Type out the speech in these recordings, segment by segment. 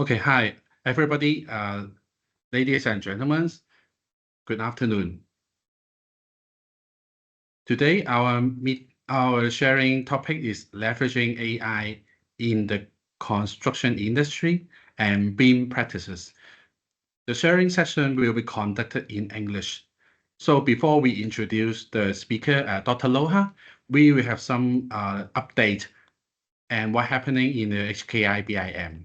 Okay, hi, everybody. Ladies and gentlemen, good afternoon. Today, our sharing topic is leveraging AI in the construction industry and BIM practices. The sharing session will be conducted in English. So before we introduce the speaker, Dr. Loha, we will have some update and what's happening in the HKIBIM.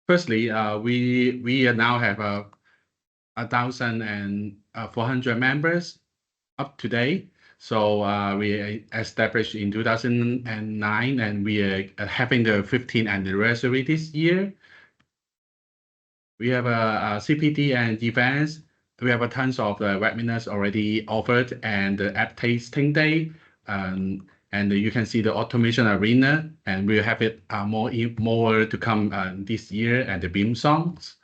Firstly, we now have 1,400 members up to date. So we established in 2009, and we are having the 15th anniversary this year. We have a CPD and events. We have a tons of webinars already offered and the app tasting day. And you can see the automation arena, and we'll have it more to come this year, and the BIM songs.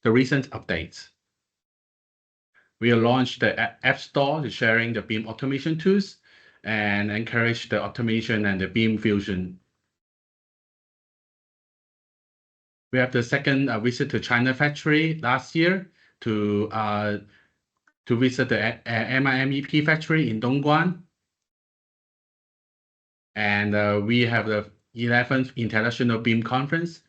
The recent updates. We launched the App Store, sharing the BIM automation tools, and encourage the automation and the BIM fusion. We have the second visit to China factory last year to visit the MIMEP factory in Dongguan. And we have the 11th International BIM Conference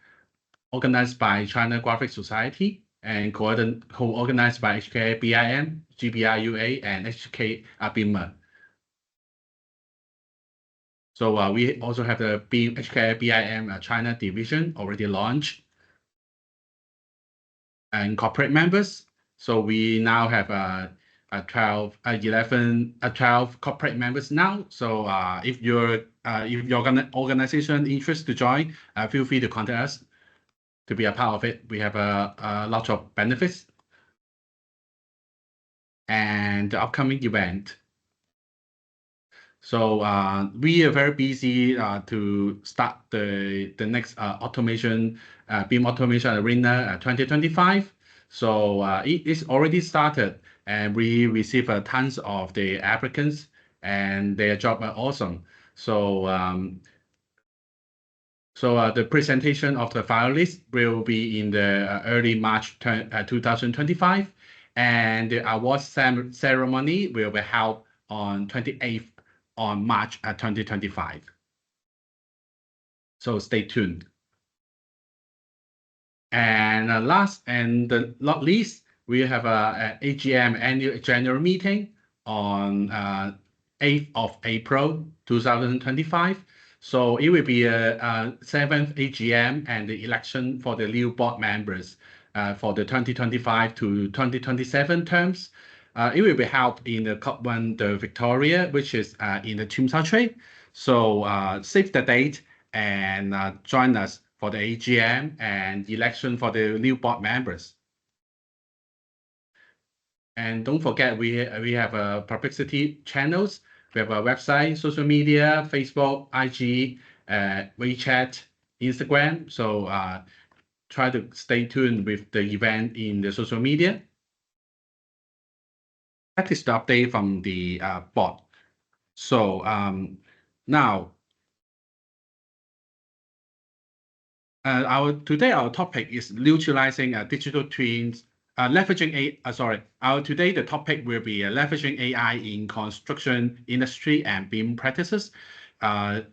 organized by China Graphic Society and co-organized by HKIBIM, GBRUA, and HKIBIM. So we also have the HKIBIM China division already launched. And corporate members. So we now have 12 corporate members now. So if your organization interested to join, feel free to contact us to be a part of it. We have a lot of benefits. And the upcoming event. So we are very busy to start the next BIM automation arena 2025. So it is already started, and we receive tons of the applicants, and their job are awesome. So the presentation of the finalists will be in the early March 2025, and the award ceremony will be held on 28th on March 2025. So stay tuned. And last and not least, we have a AGM annual general meeting on 8th of April 2025. So it will be a 7th AGM and the election for the new board members for the 2025 to 2027 terms. It will be held in the COP1 the Victoria, which is in the Tsim Sha Tsui. So save the date and join us for the AGM and election for the new board members. And don't forget, we have publicity channels. We have a website, social media, Facebook, IG, WeChat, Instagram. So try to stay tuned with the event in the social media. That is the update from the board. So now, today our topic is utilizing digital twins, leveraging today the topic will be leveraging AI in construction industry and BIM practices. Dr.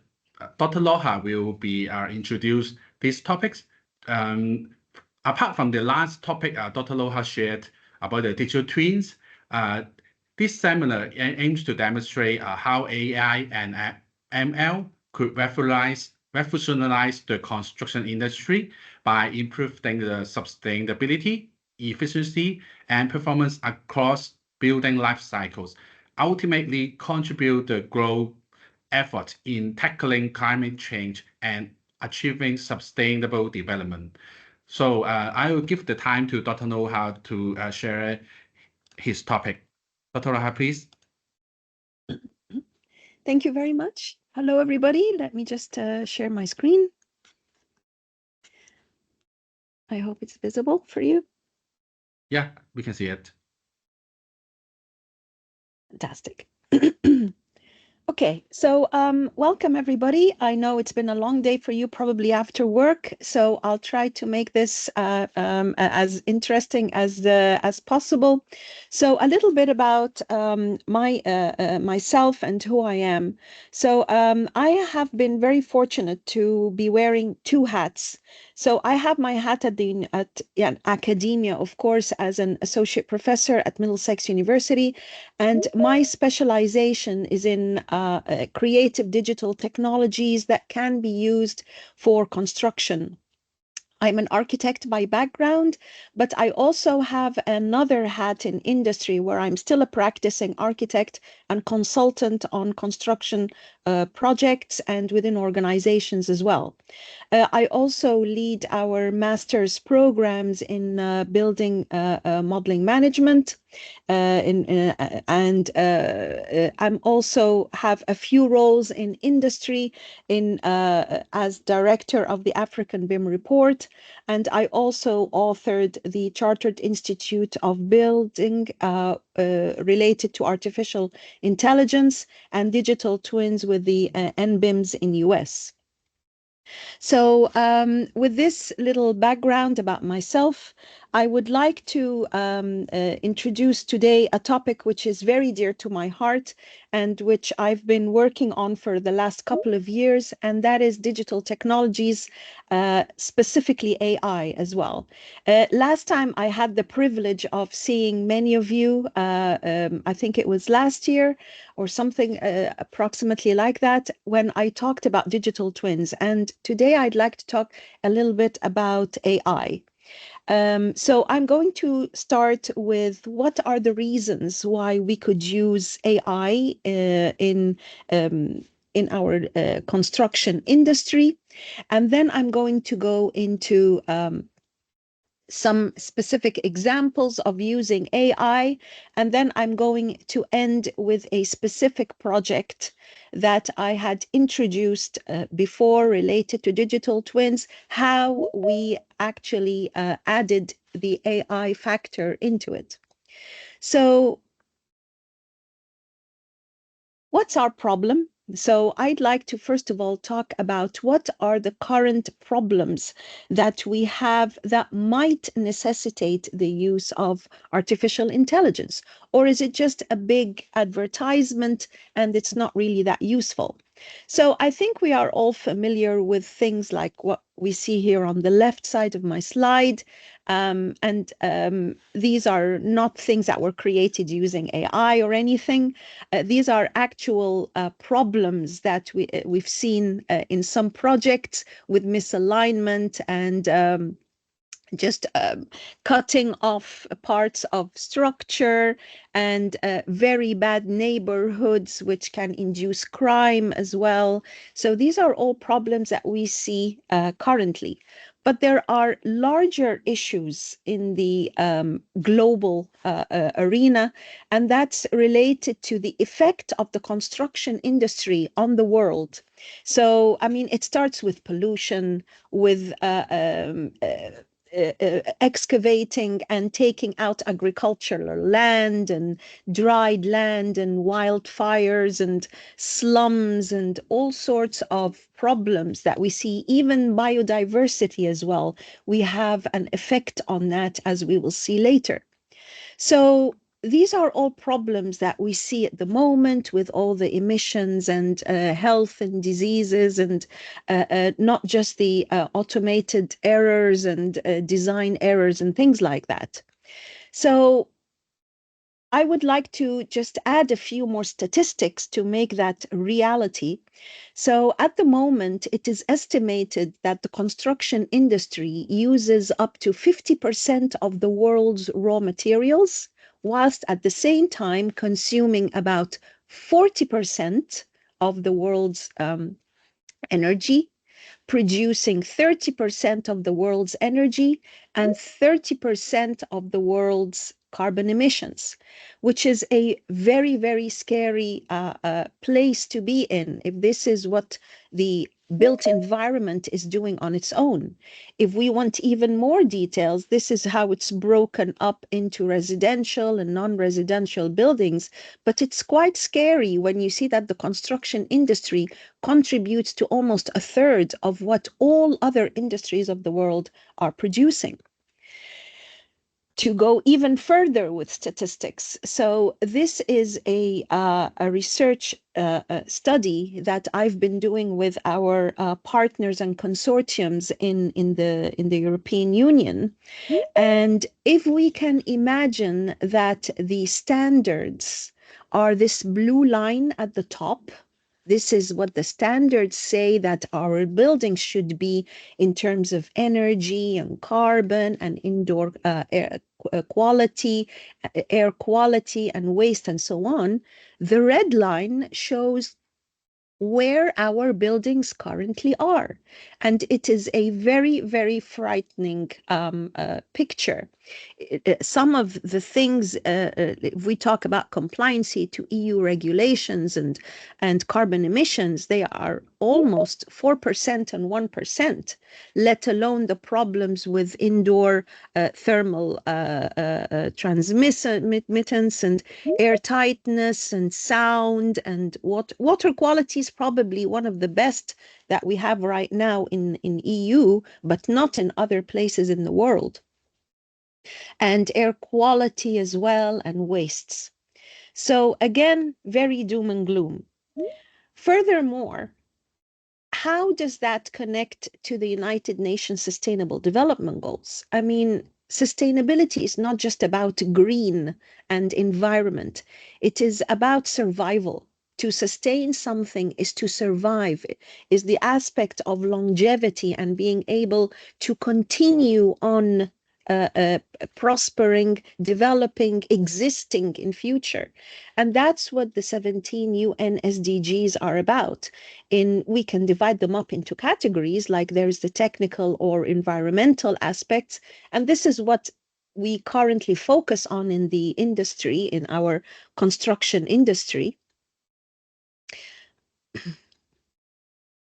Loha will be introduce these topics. Apart from the last topic, Dr. Loha shared about the digital twins. This seminar aims to demonstrate how AI and ML could revolutionize the construction industry by improving the sustainability, efficiency, and performance across building life cycles, ultimately contribute the growth effort in tackling climate change and achieving sustainable development. So I will give the time to Dr. Loha to share his topic. Dr. Loha, please. Thank you very much. Hello, everybody. Let me just share my screen. I hope it's visible for you. Yeah, we can see it. Fantastic. Okay, so welcome everybody. I know it's been a long day for you, probably after work, so I'll try to make this as interesting as possible. So a little bit about myself and who I am. So I have been very fortunate to be wearing two hats. So I have my hat at academia, of course, as an associate professor at Middlesex University, and my specialization is in creative digital technologies that can be used for construction. I'm an architect by background, but I also have another hat in industry where I'm still a practicing architect and consultant on construction projects and within organizations as well. I also lead our master's programs in building modeling management. And I'm also have a few roles in industry as director of the African BIM report, and I also authored the Chartered Institute of Building related to artificial intelligence and digital twins with the NBIMs in US. So with this little background about myself, I would like to introduce today a topic which is very dear to my heart and which I've been working on for the last couple of years, and that is digital technologies, specifically AI as well. Last time I had the privilege of seeing many of you, I think it was last year or something approximately like that, when I talked about digital twins. And today I'd like to talk a little bit about AI. So I'm going to start with what are the reasons why we could use AI in our construction industry. And then I'm going to go into some specific examples of using AI, and then I'm going to end with a specific project that I had introduced before related to digital twins, how we actually added the AI factor into it. So what's our problem? So I'd like to first of all talk about what are the current problems that we have that might necessitate the use of artificial intelligence, or is it just a big advertisement and it's not really that useful? So I think we are all familiar with things like what we see here on the left side of my slide. These are not things that were created using AI or anything. These are actual problems that we've seen in some projects with misalignment and just cutting off parts of structure and very bad neighborhoods, which can induce crime as well. So these are all problems that we see currently. But there are larger issues in the global arena, and that's related to the effect of the construction industry on the world. So, I mean, it starts with pollution, with excavating and taking out agricultural land and dried land and wildfires and slums and all sorts of problems that we see, even biodiversity as well. We have an effect on that, as we will see later. So these are all problems that we see at the moment with all the emissions and health and diseases, and not just the automated errors and design errors and things like that. So I would like to just add a few more statistics to make that reality. So at the moment, it is estimated that the construction industry uses up to 50% of the world's raw materials, whilst at the same time consuming about 40% of the world's energy, producing 30% of the world's energy and 30% of the world's carbon emissions, which is a very, very scary place to be in if this is what the built environment is doing on its own. If we want even more details, this is how it's broken up into residential and non-residential buildings. But it's quite scary when you see that the construction industry contributes to almost a third of what all other industries of the world are producing. To go even further with statistics, so this is a research study that I've been doing with our partners and consortiums in the European Union. And if we can imagine that the standards are this blue line at the top, this is what the standards say that our buildings should be in terms of energy and carbon and indoor air quality, air quality and waste and so on. The red line shows where our buildings currently are. And it is a very, very frightening picture. Some of the things, if we talk about compliance to EU regulations and carbon emissions, they are almost 4% and 1%, let alone the problems with indoor thermal transmittance and air tightness and sound and water quality is probably one of the best that we have right now in EU, but not in other places in the world. And air quality as well, and wastes. So again, very doom and gloom. Furthermore, how does that connect to the United Nations Sustainable Development Goals? I mean, sustainability is not just about green and environment. It is about survival. To sustain something is to survive, is the aspect of longevity and being able to continue on prospering, developing, existing in future. And that's what the 17 UN SDGs are about. We can divide them up into categories, like there's the technical or environmental aspects. And this is what we currently focus on in the industry, in our construction industry.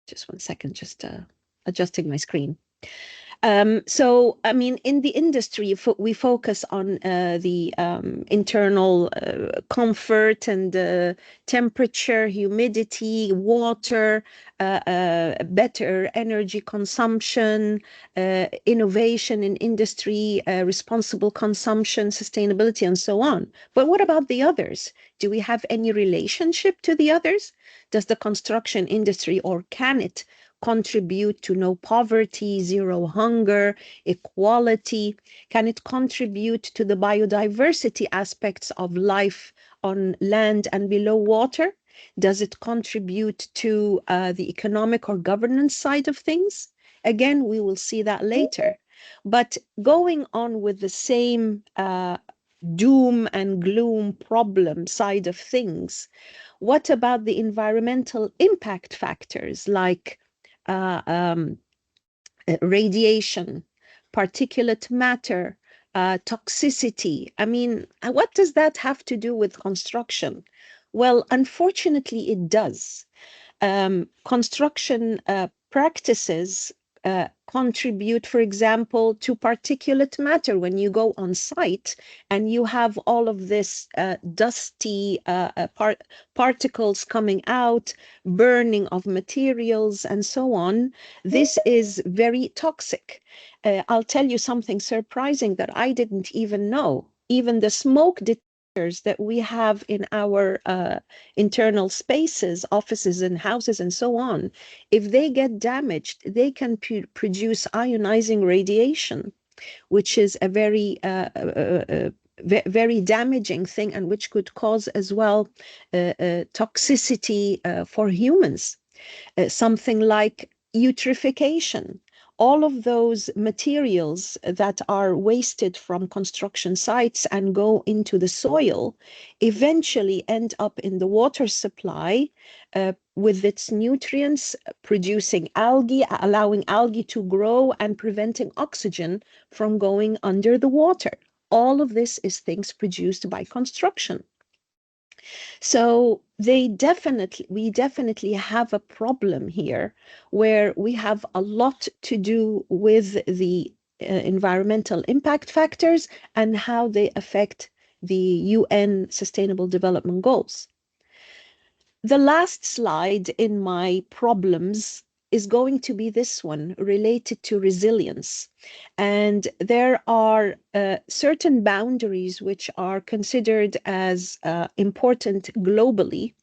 Just one second, just adjusting my screen. So, I mean, in the industry, we focus on the internal comfort and temperature, humidity, water, better energy consumption, innovation in industry, responsible consumption, sustainability, and so on. But what about the others? Do we have any relationship to the others? Does the construction industry, or can it contribute to no poverty, zero hunger, equality? Can it contribute to the biodiversity aspects of life on land and below water? Does it contribute to the economic or governance side of things? Again, we will see that later. But going on with the same doom and gloom problem side of things, what about the environmental impact factors like radiation, particulate matter, toxicity? I mean, what does that have to do with construction? Well, unfortunately, it does. Construction practices contribute, for example, to particulate matter. When you go on site and you have all of this dusty particles coming out, burning of materials and so on, this is very toxic. I'll tell you something surprising that I didn't even know. Even the smoke detectors that we have in our internal spaces, offices and houses and so on, if they get damaged, they can produce ionizing radiation, which is a very very damaging thing, and which could cause as well toxicity for humans. Something like eutrophication. All of those materials that are wasted from construction sites and go into the soil eventually end up in the water supply with its nutrients, producing algae, allowing algae to grow and preventing oxygen from going under the water. All of this is things produced by construction. So we definitely have a problem here where we have a lot to do with the environmental impact factors and how they affect the UN Sustainable Development Goals. The last slide in my problems is going to be this one related to resilience. And there are certain boundaries which are considered as important globally.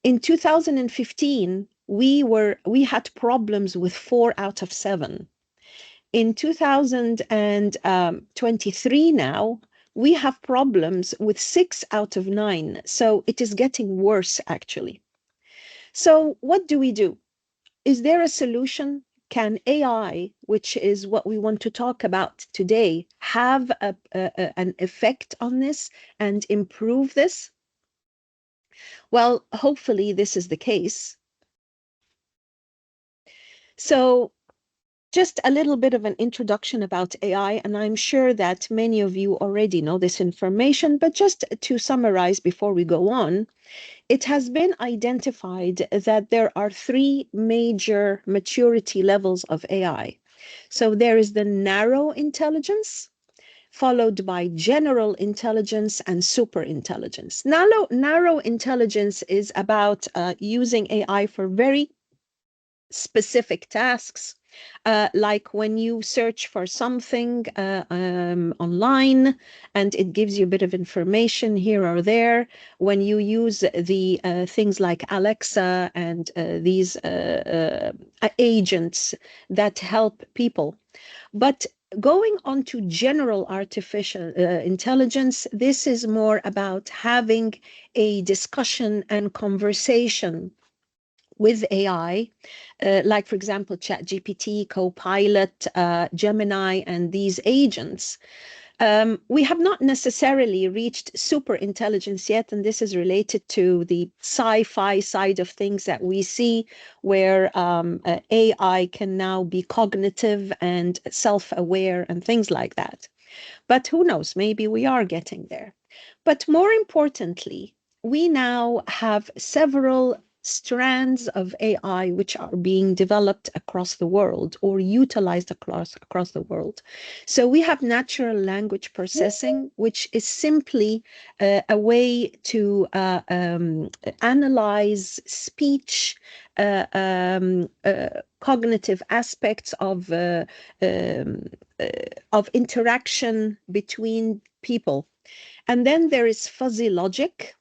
In 2015, we had problems with 4 out of 7. In 2023 now, we have problems with 6 out of 9. So it is getting worse, actually. So what do we do? Is there a solution? Can AI, which is what we want to talk about today, have an effect on this and improve this? Well, hopefully this is the case. So just a little bit of an introduction about AI, and I'm sure that many of you already know this information, but just to summarize before we go on, it has been identified that there are 3 major maturity levels of AI. So there is the narrow intelligence, followed by general intelligence and super intelligence. Narrow intelligence is about using AI for very specific tasks, like when you search for something online and it gives you a bit of information here or there, when you use the things like Alexa and these agents that help people. But going on to general artificial intelligence, this is more about having a discussion and conversation with AI, like, for example, ChatGPT, Copilot, Gemini, and these agents. We have not necessarily reached super intelligence yet, and this is related to the sci-fi side of things that we see, where AI can now be cognitive and self-aware and things like that. But who knows, maybe we are getting there. But more importantly, we now have several strands of AI which are being developed across the world or utilized across the world. So we have natural language processing, which is simply a way to analyze speech, cognitive aspects of interaction between people. And then there is fuzzy logic.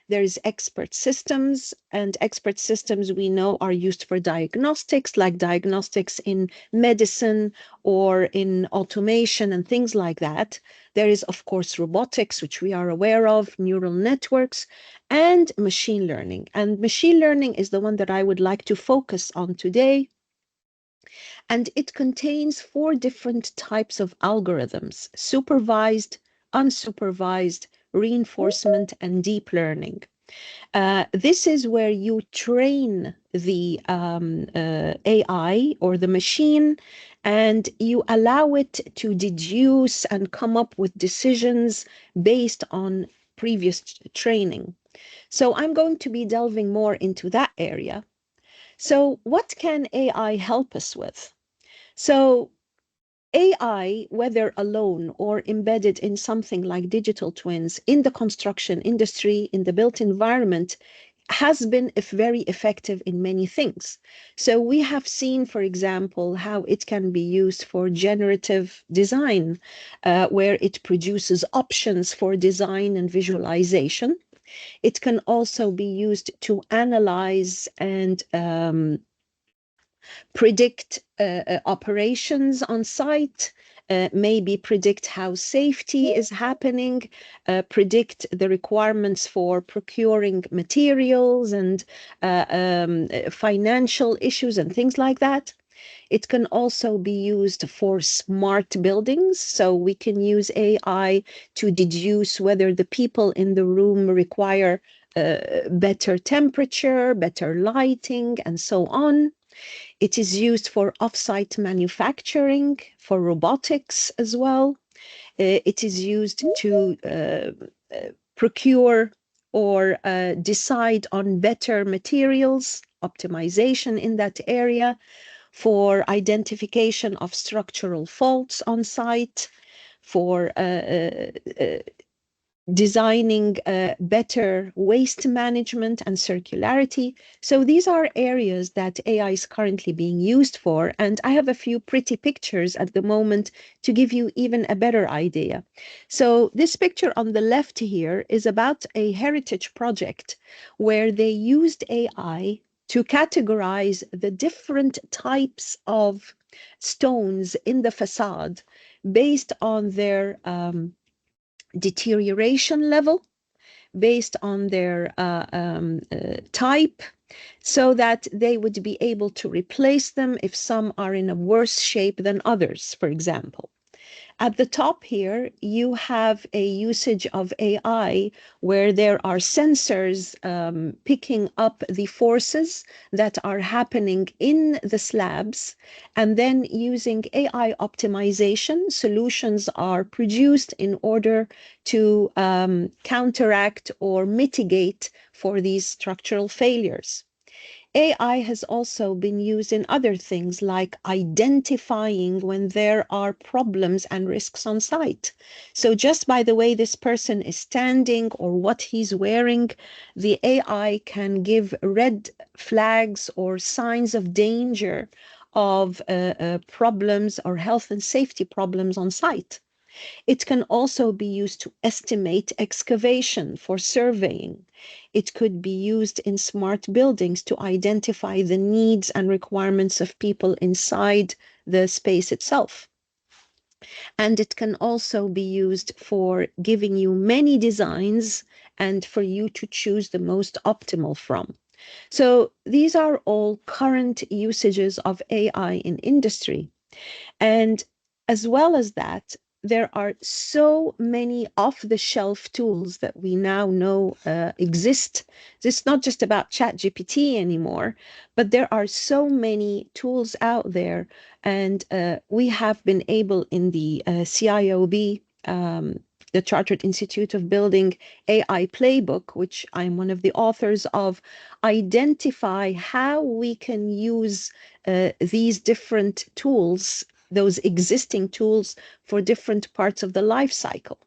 There is expert systems, and expert systems we know are used for diagnostics, like diagnostics in medicine or in automation and things like that. There is, of course, robotics, which we are aware of, neural networks, and machine learning. And machine learning is the one that I would like to focus on today. And it contains 4 different types of algorithms: supervised, unsupervised, reinforcement, and deep learning. This is where you train the AI or the machine, and you allow it to deduce and come up with decisions based on previous training. So I'm going to be delving more into that area. So what can AI help us with? So AI, whether alone or embedded in something like digital twins in the construction industry, in the built environment, has been very effective in many things. So we have seen, for example, how it can be used for generative design, where it produces options for design and visualization. It can also be used to analyze and predict operations on site, maybe predict how safety is happening, predict the requirements for procuring materials and financial issues and things like that. It can also be used for smart buildings. So we can use AI to deduce whether the people in the room require better temperature, better lighting, and so on. It is used for off-site manufacturing, for robotics as well. It is used to procure or decide on better materials, optimization in that area, for identification of structural faults on site, for designing better waste management and circularity. So these are areas that AI is currently being used for, and I have a few pretty pictures at the moment to give you even a better idea. So this picture on the left here is about a heritage project where they used AI to categorize the different types of stones in the facade based on their deterioration level, based on their type, so that they would be able to replace them if some are in a worse shape than others, for example. At the top here, you have a usage of AI where there are sensors picking up the forces that are happening in the slabs, and then using AI optimization, solutions are produced in order to counteract or mitigate for these structural failures. AI has also been used in other things like identifying when there are problems and risks on site. So just by the way this person is standing or what he's wearing, the AI can give red flags or signs of danger of problems or health and safety problems on site. It can also be used to estimate excavation for surveying. It could be used in smart buildings to identify the needs and requirements of people inside the space itself. And it can also be used for giving you many designs and for you to choose the most optimal from. So these are all current usages of AI in industry. And as well as that, there are so many off-the-shelf tools that we now know exist. It's not just about ChatGPT anymore, but there are so many tools out there. And we have been able in the CIOB, the Chartered Institute of Building AI Playbook, which I'm one of the authors of, identify how we can use these different tools, those existing tools, for different parts of the life cycle.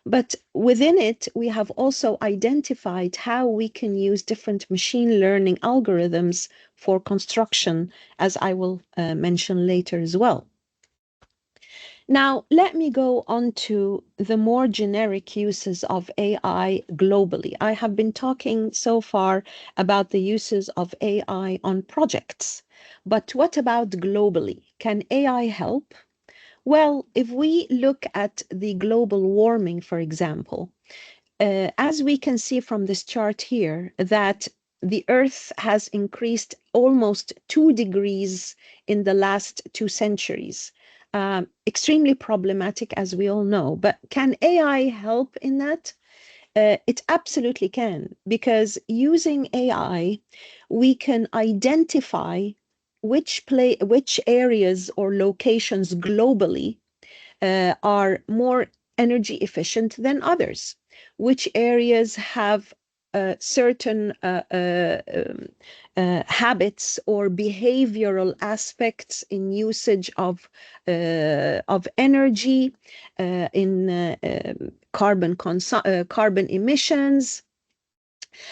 But within it, we have also identified how we can use different machine learning algorithms for construction, as I will mention later as well. Now, let me go on to the more generic uses of AI globally. I have been talking so far about the uses of AI on projects, but what about globally? Can AI help? Well, if we look at the global warming, for example, as we can see from this chart here, that the Earth has increased almost 2 degrees in the last 2 centuries. Extremely problematic, as we all know. But can AI help in that? It absolutely can, because using AI, we can identify which areas or locations globally are more energy efficient than others, which areas have certain habits or behavioral aspects in usage of energy, in carbon emissions,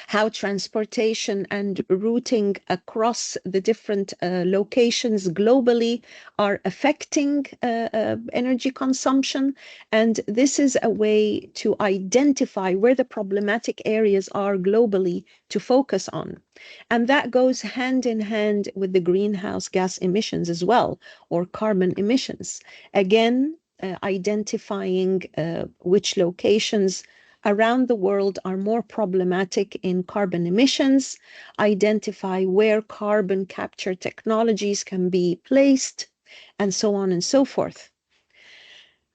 how transportation and routing across the different locations globally are affecting energy consumption. And this is a way to identify where the problematic areas are globally to focus on. And that goes hand in hand with the greenhouse gas emissions as well, or carbon emissions. Again, identifying which locations around the world are more problematic in carbon emissions, identify where carbon capture technologies can be placed, and so on and so forth.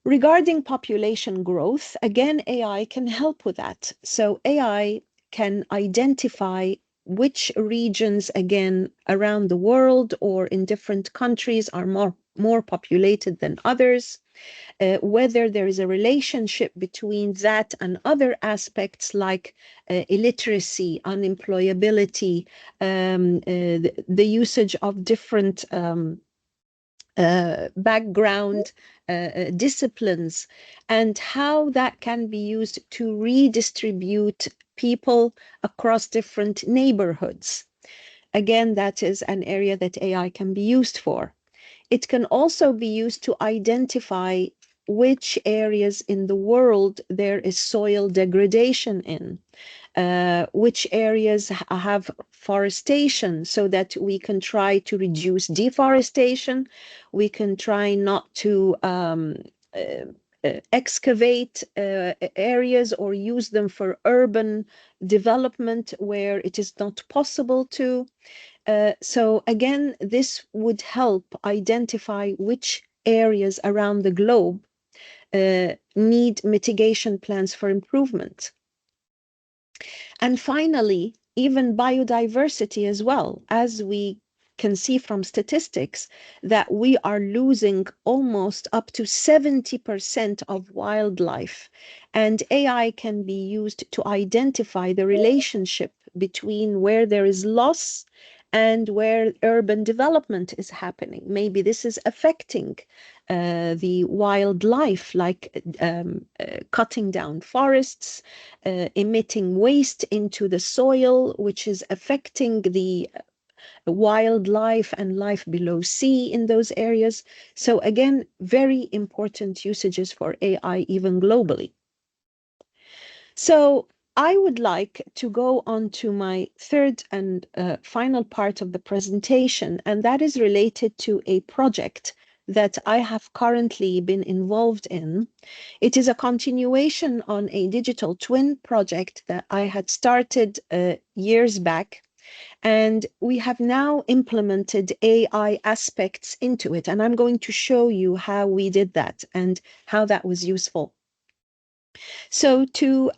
Regarding population growth, again, AI can help with that. So AI can identify which regions, again, around the world or in different countries are more populated than others. whether there is a relationship between that and other aspects like illiteracy, unemployability, the usage of different background disciplines, and how that can be used to redistribute people across different neighborhoods. Again, that is an area that AI can be used for. It can also be used to identify which areas in the world there is soil degradation in, which areas have forestation, so that we can try to reduce deforestation. We can try not to excavate areas or use them for urban development where it is not possible to. So again, this would help identify which areas around the globe need mitigation plans for improvement. And finally, even biodiversity as well, as we can see from statistics that we are losing almost up to 70% of wildlife. And AI can be used to identify the relationship between where there is loss and where urban development is happening. Maybe this is affecting the wildlife, like cutting down forests, emitting waste into the soil, which is affecting the wildlife and life below sea in those areas. So again, very important usages for AI, even globally. So I would like to go on to my third and final part of the presentation, and that is related to a project that I have currently been involved in. It is a continuation on a digital twin project that I had started years back, and we have now implemented AI aspects into it. And I'm going to show you how we did that and how that was useful. So to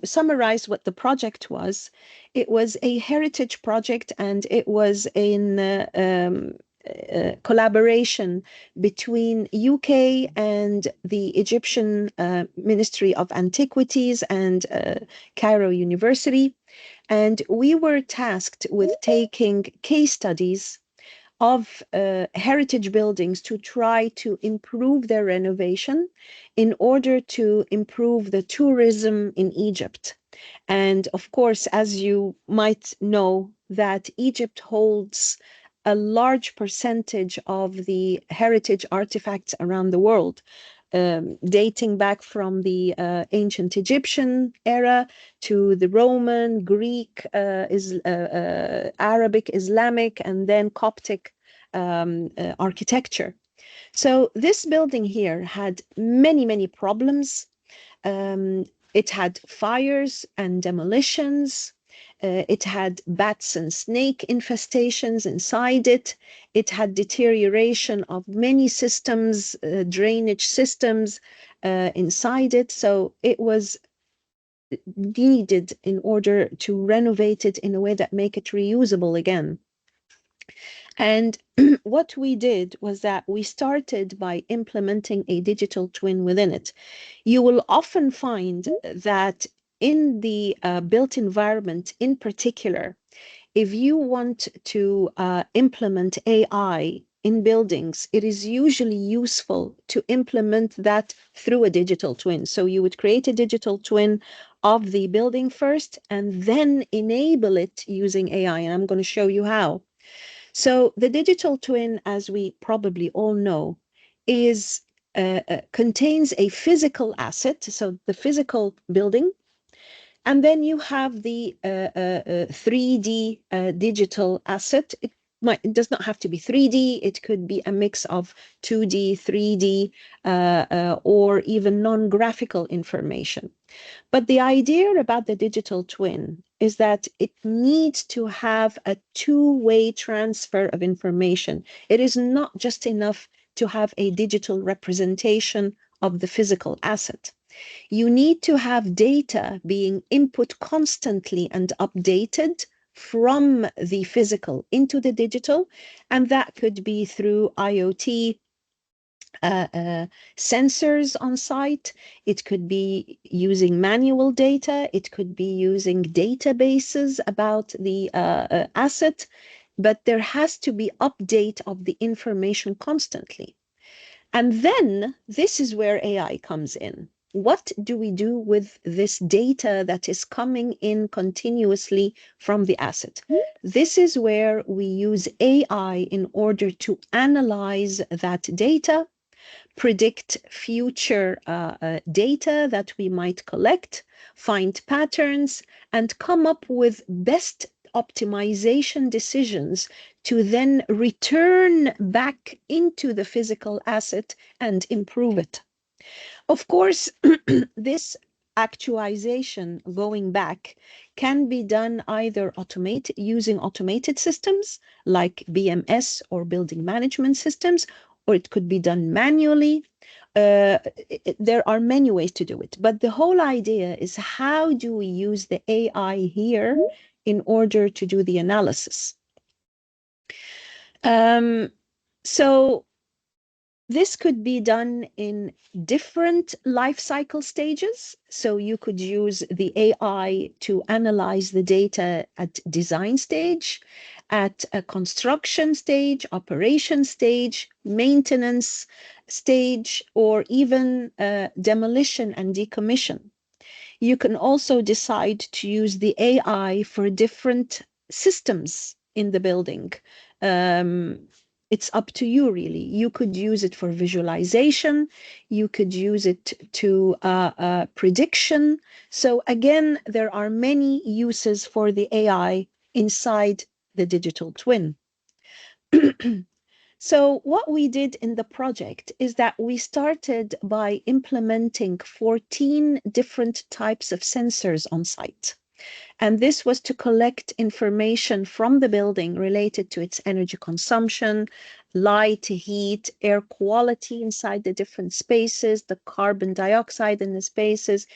summarize what the project was, it was a heritage project, and it was in collaboration between UK and the Egyptian Ministry of Antiquities and Cairo University. And we were tasked with taking case studies of heritage buildings to try to improve their renovation in order to improve the tourism in Egypt. And of course, as you might know, that Egypt holds a large percentage of the heritage artifacts around the world, dating back from the ancient Egyptian era to the Roman, Greek, Arabic, Islamic, and then Coptic architecture. So this building here had many, many problems. It had fires and demolitions. It had bats and snake infestations inside it. It had deterioration of many systems, drainage systems inside it. So it was needed in order to renovate it in a way that make it reusable again. And what we did was that we started by implementing a digital twin within it. You will often find that in the built environment in particular, if you want to implement AI in buildings, it is usually useful to implement that through a digital twin. So you would create a digital twin of the building first and then enable it using AI. And I'm going to show you how. So the digital twin, as we probably all know, is contains a physical asset, so the physical building, and then you have the 3D digital asset. It does not have to be 3D. It could be a mix of 2D, 3D, or even non-graphical information. But the idea about the digital twin is that it needs to have a two-way transfer of information. It is not just enough to have a digital representation of the physical asset. You need to have data being input constantly and updated from the physical into the digital, and that could be through IoT, sensors on site. It could be using manual data. It could be using databases about the asset, but there has to be update of the information constantly. And then this is where AI comes in. What do we do with this data that is coming in continuously from the asset? This is where we use AI in order to analyze that data, predict future data that we might collect, find patterns, and come up with best optimization decisions to then return back into the physical asset and improve it. Of course, this actualization going back can be done either using automated systems like BMS or building management systems, or it could be done manually. There are many ways to do it, but the whole idea is how do we use the AI here in order to do the analysis? So this could be done in different life cycle stages. So you could use the AI to analyze the data at design stage, at a construction stage, operation stage, maintenance stage, or even demolition and decommission. You can also decide to use the AI for different systems in the building. It's up to you, really. You could use it for visualization. You could use it to prediction. So again, there are many uses for the AI inside the digital twin. So what we did in the project is that we started by implementing 14 different types of sensors on site. And this was to collect information from the building related to its energy consumption, light, heat, air quality inside the different spaces, the carbon dioxide in the spaces,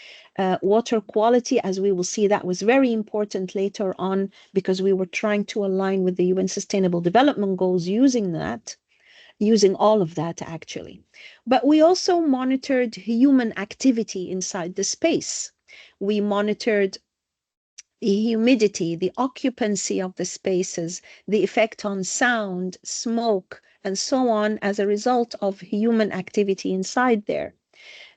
water quality. As we will see, that was very important later on because we were trying to align with the UN Sustainable Development Goals using all of that actually. But we also monitored human activity inside the space. We monitored the humidity, the occupancy of the spaces, the effect on sound, smoke, and so on as a result of human activity inside there.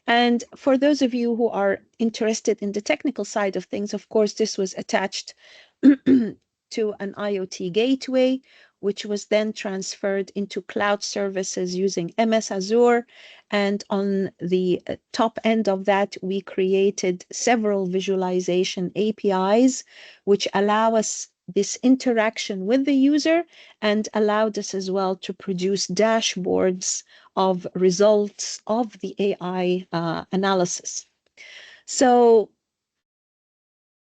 And for those of you who are interested in the technical side of things, of course, this was attached to an IoT gateway, which was then transferred into cloud services using MS Azure. And on the top end of that, we created several visualization APIs, which allow us this interaction with the user and allowed us as well to produce dashboards of results of the AI analysis. So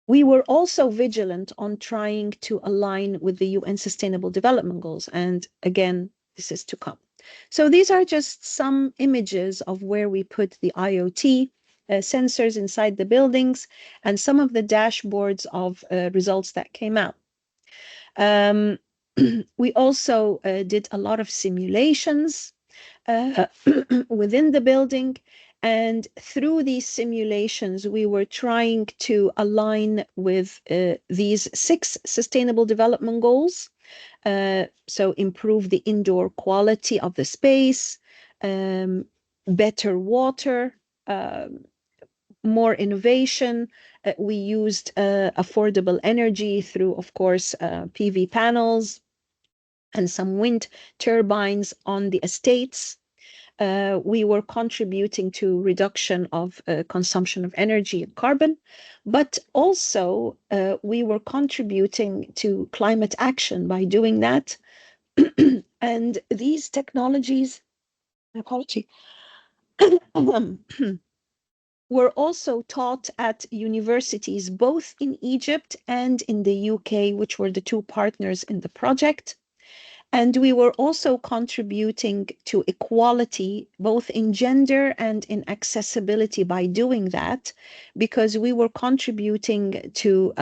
we were also vigilant on trying to align with the UN Sustainable Development Goals. And again, this is to come. So these are just some images of where we put the IoT sensors inside the buildings and some of the dashboards of results that came out. We also did a lot of simulations within the building. And through these simulations, we were trying to align with these 6 sustainable development goals. So improve the indoor quality of the space, better water, more innovation. We used affordable energy through, of course, PV panels and some wind turbines on the estates. We were contributing to reduction of consumption of energy and carbon, but also we were contributing to climate action by doing that. And these technologies, apology, were also taught at universities, both in Egypt and in the UK, which were the 2 partners in the project. And we were also contributing to equality, both in gender and in accessibility by doing that, because we were contributing to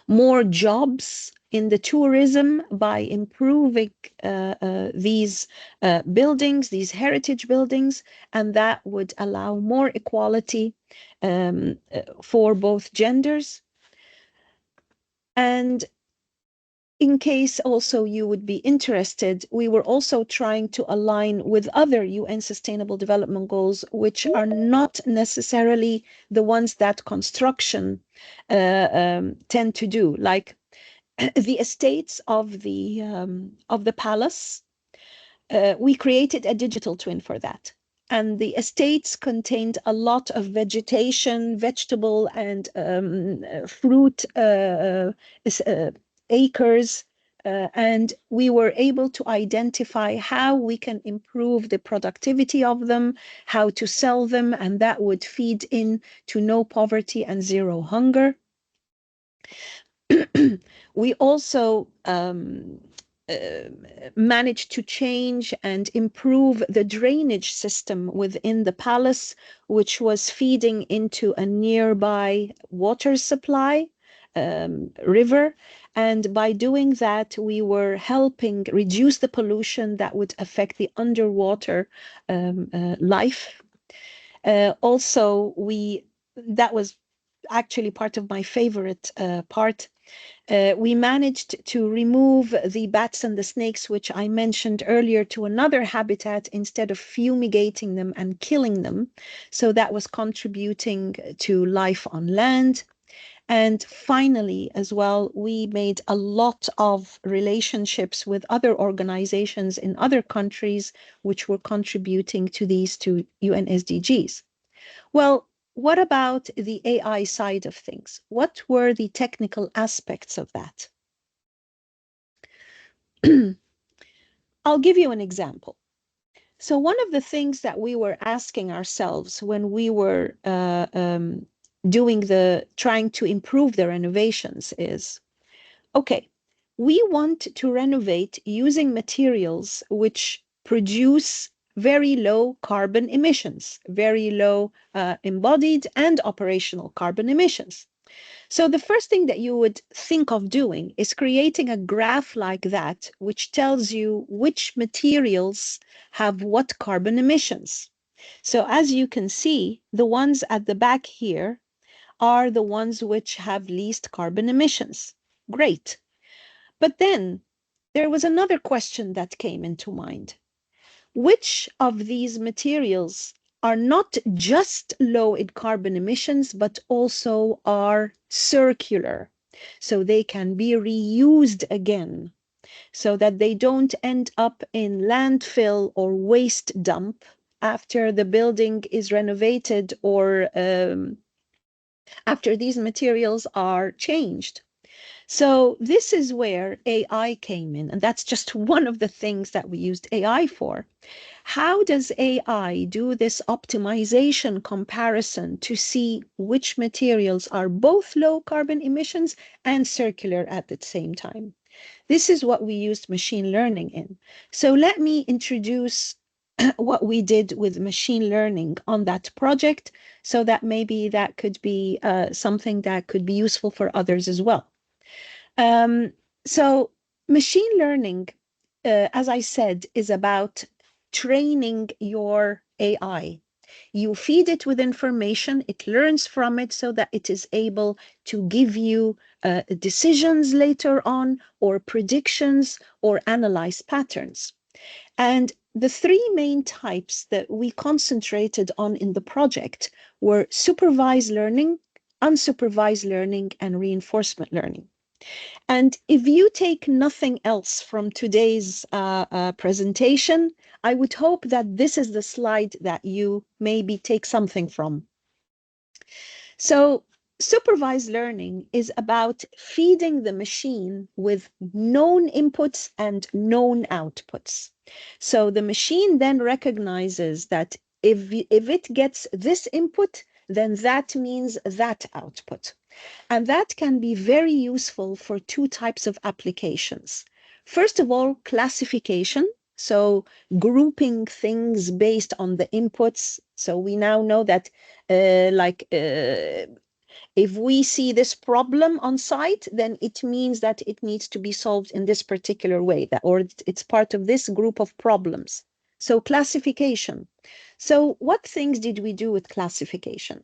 more jobs in the tourism by improving these buildings, these heritage buildings, and that would allow more equality for both genders. And in case also you would be interested, we were also trying to align with other UN Sustainable Development Goals, which are not necessarily the ones that construction tend to do, like the estates of the palace. We created a digital twin for that. And the estates contained a lot of vegetation, vegetable and fruit acres. And we were able to identify how we can improve the productivity of them, how to sell them, and that would feed in to no poverty and zero hunger. We also managed to change and improve the drainage system within the palace, which was feeding into a nearby water supply river. And by doing that, we were helping reduce the pollution that would affect the underwater life. Also, that was actually part of my favorite part. We managed to remove the bats and the snakes, which I mentioned earlier, to another habitat instead of fumigating them and killing them. So that was contributing to life on land. And finally, as well, we made a lot of relationships with other organizations in other countries, which were contributing to these two UN SDGs. Well, what about the AI side of things? What were the technical aspects of that? I'll give you an example. So one of the things that we were asking ourselves when we were trying to improve the renovations is, okay, we want to renovate using materials which produce very low carbon emissions, very low embodied and operational carbon emissions. So the first thing that you would think of doing is creating a graph like that, which tells you which materials have what carbon emissions. So as you can see, the ones at the back here are the ones which have least carbon emissions. Great. But then there was another question that came into mind. Which of these materials are not just low in carbon emissions, but also are circular? So they can be reused again, so that they don't end up in landfill or waste dump after the building is renovated or after these materials are changed. So this is where AI came in, and that's just one of the things that we used AI for. How does AI do this optimization comparison to see which materials are both low carbon emissions and circular at the same time? This is what we used machine learning in. So let me introduce what we did with machine learning on that project, so that maybe that could be something that could be useful for others as well. So machine learning, as I said, is about training your AI. You feed it with information, it learns from it so that it is able to give you decisions later on, or predictions, or analyze patterns. And the three main types that we concentrated on in the project were supervised learning, unsupervised learning, and reinforcement learning. And if you take nothing else from today's presentation, I would hope that this is the slide that you maybe take something from. So supervised learning is about feeding the machine with known inputs and known outputs. So the machine then recognizes that if it gets this input, then that means that output. And that can be very useful for two types of applications. First of all, classification. So grouping things based on the inputs. So we now know that If we see this problem on site, then it means that it needs to be solved in this particular way, or it's part of this group of problems. So classification. So what things did we do with classification?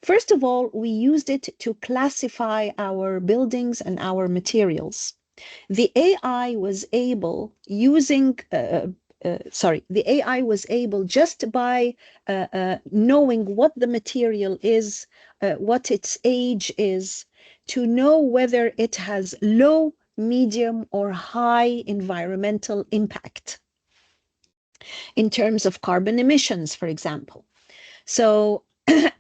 First of all, we used it to classify our buildings and our materials. The AI was able, the AI was able, just by knowing what the material is, what its age is, to know whether it has low, medium, or high environmental impact in terms of carbon emissions, for example. So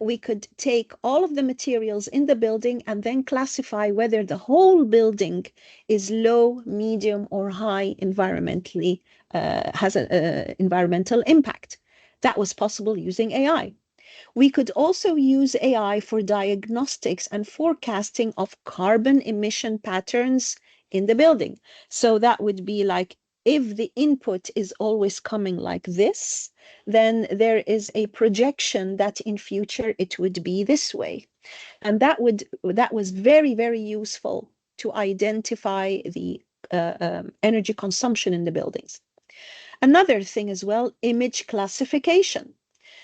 we could take all of the materials in the building and then classify whether the whole building is low, medium, or high environmentally, has an environmental impact. That was possible using AI. We could also use AI for diagnostics and forecasting of carbon emission patterns in the building. So that would be like, if the input is always coming like this, then there is a projection that in future it would be this way. And that was very, very useful to identify the energy consumption in the buildings. Another thing as well, image classification.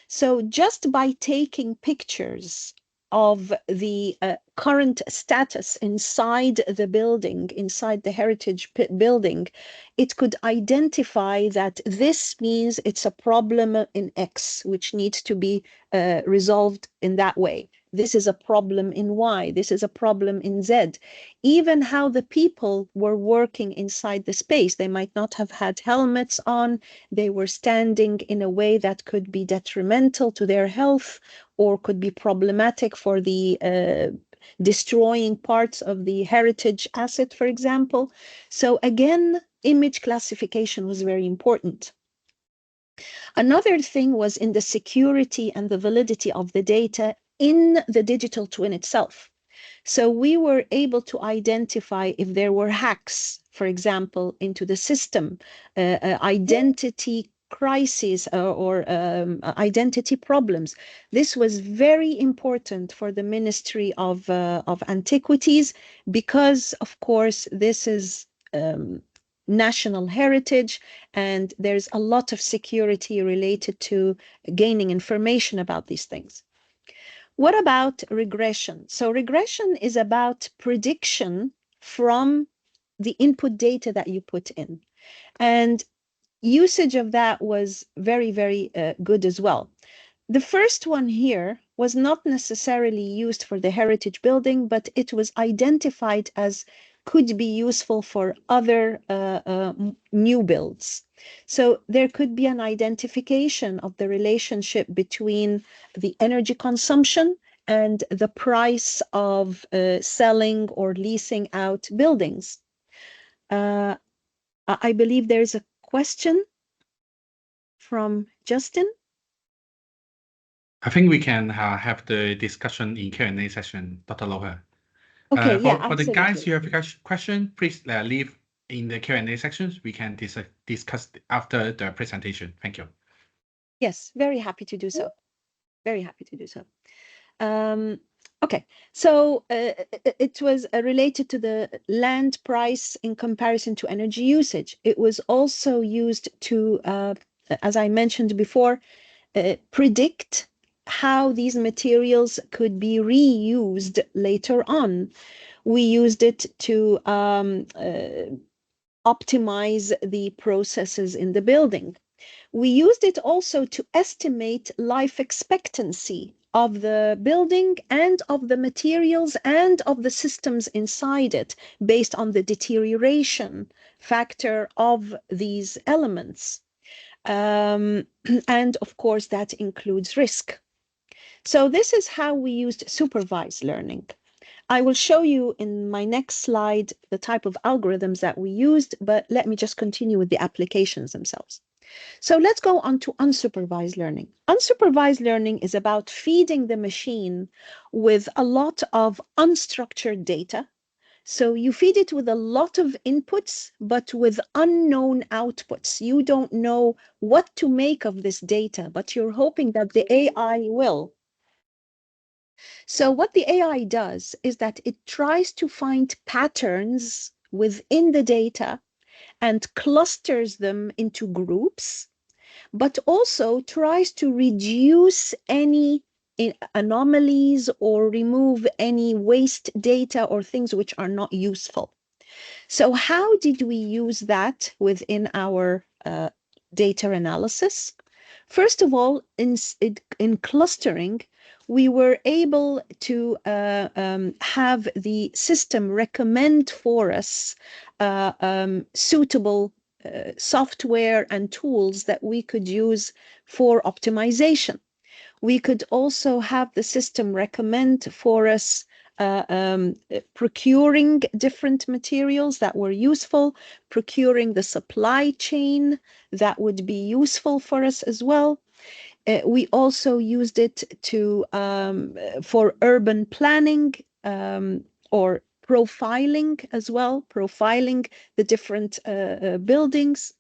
So just by taking pictures of the current status inside the building, inside the heritage building, it could identify that this means it's a problem in X, which needs to be resolved in that way. This is a problem in Y, this is a problem in Z. Even how the people were working inside the space, they might not have had helmets on, they were standing in a way that could be detrimental to their health or could be problematic for the destroying parts of the heritage asset, for example. So again, image classification was very important. Another thing was in the security and the validity of the data in the digital twin itself. So we were able to identify if there were hacks, for example, into the system, identity crises or identity problems. This was very important for the Ministry of Antiquities because, of course, this is national heritage, and there's a lot of security related to gaining information about these things. What about regression? So regression is about prediction from the input data that you put in. And usage of that was very, very good as well. The first one here was not necessarily used for the heritage building, but it was identified as could be useful for other new builds. So there could be an identification of the relationship between the energy consumption and the price of selling or leasing out buildings. I believe there's a question from Justin. I think we can have the discussion in Q&A session, Dr. Lohar. Okay, yeah, for the absolutely. guys who have a question, please leave in the Q&A sections. We can discuss after the presentation. Thank you. Yes, very happy to do so. Very happy to do so. Okay, so it was related to the land price in comparison to energy usage. It was also used to, as I mentioned before, predict how these materials could be reused later on. We used it to optimize the processes in the building. We used it also to estimate life expectancy of the building and of the materials and of the systems inside it based on the deterioration factor of these elements. And of course, that includes risk. So this is how we used supervised learning. I will show you in my next slide the type of algorithms that we used, but let me just continue with the applications themselves. So let's go on to unsupervised learning. Unsupervised learning is about feeding the machine with a lot of unstructured data. So you feed it with a lot of inputs, but with unknown outputs. You don't know what to make of this data, but you're hoping that the AI will. So what the AI does is that it tries to find patterns within the data and clusters them into groups, but also tries to reduce any anomalies or remove any waste data or things which are not useful. So how did we use that within our data analysis? First of all, in clustering, we were able to have the system recommend for us suitable software and tools that we could use for optimization. We could also have the system recommend for us procuring different materials that were useful, procuring the supply chain that would be useful for us as well. We also used it to for urban planning or profiling as well, profiling the different buildings.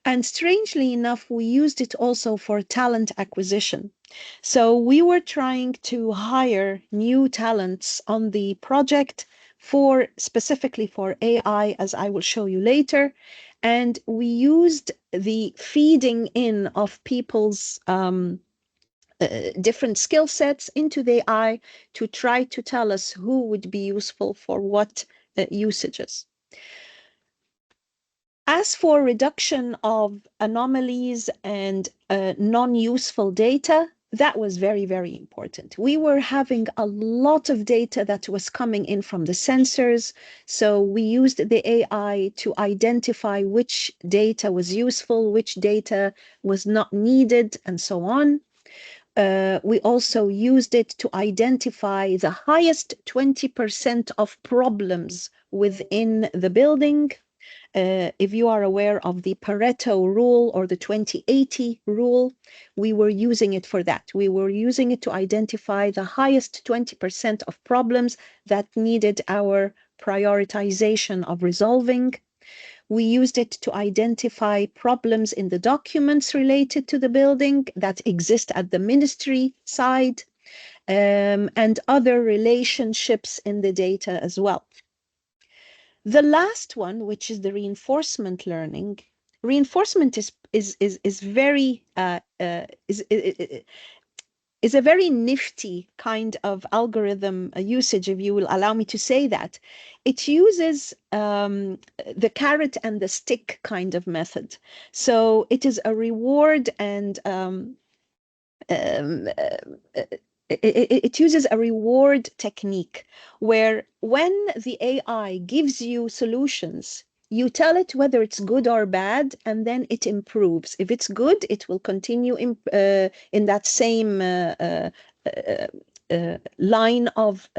And strangely enough, we used it also for talent acquisition. So we were trying to hire new talents on the project for specifically for AI, as I will show you later. And we used the feeding in of people's different skill sets into the AI to try to tell us who would be useful for what usages. As for reduction of anomalies and non-useful data, that was very, very important. We were having a lot of data that was coming in from the sensors. So we used the AI to identify which data was useful, which data was not needed, and so on. We also used it to identify the highest 20% of problems within the building. If you are aware of the Pareto rule or the 20/80 rule, we were using it for that. We were using it to identify the highest 20% of problems that needed our prioritization of resolving. We used it to identify problems in the documents related to the building that exist at the ministry side, and other relationships in the data as well. The last one, which is the reinforcement learning, reinforcement is very is a very nifty kind of algorithm usage, if you will allow me to say that. It uses the carrot and the stick kind of method. So it is a reward and it uses a reward technique where when the AI gives you solutions, you tell it whether it's good or bad, and then it improves. If it's good, it will continue in that same line of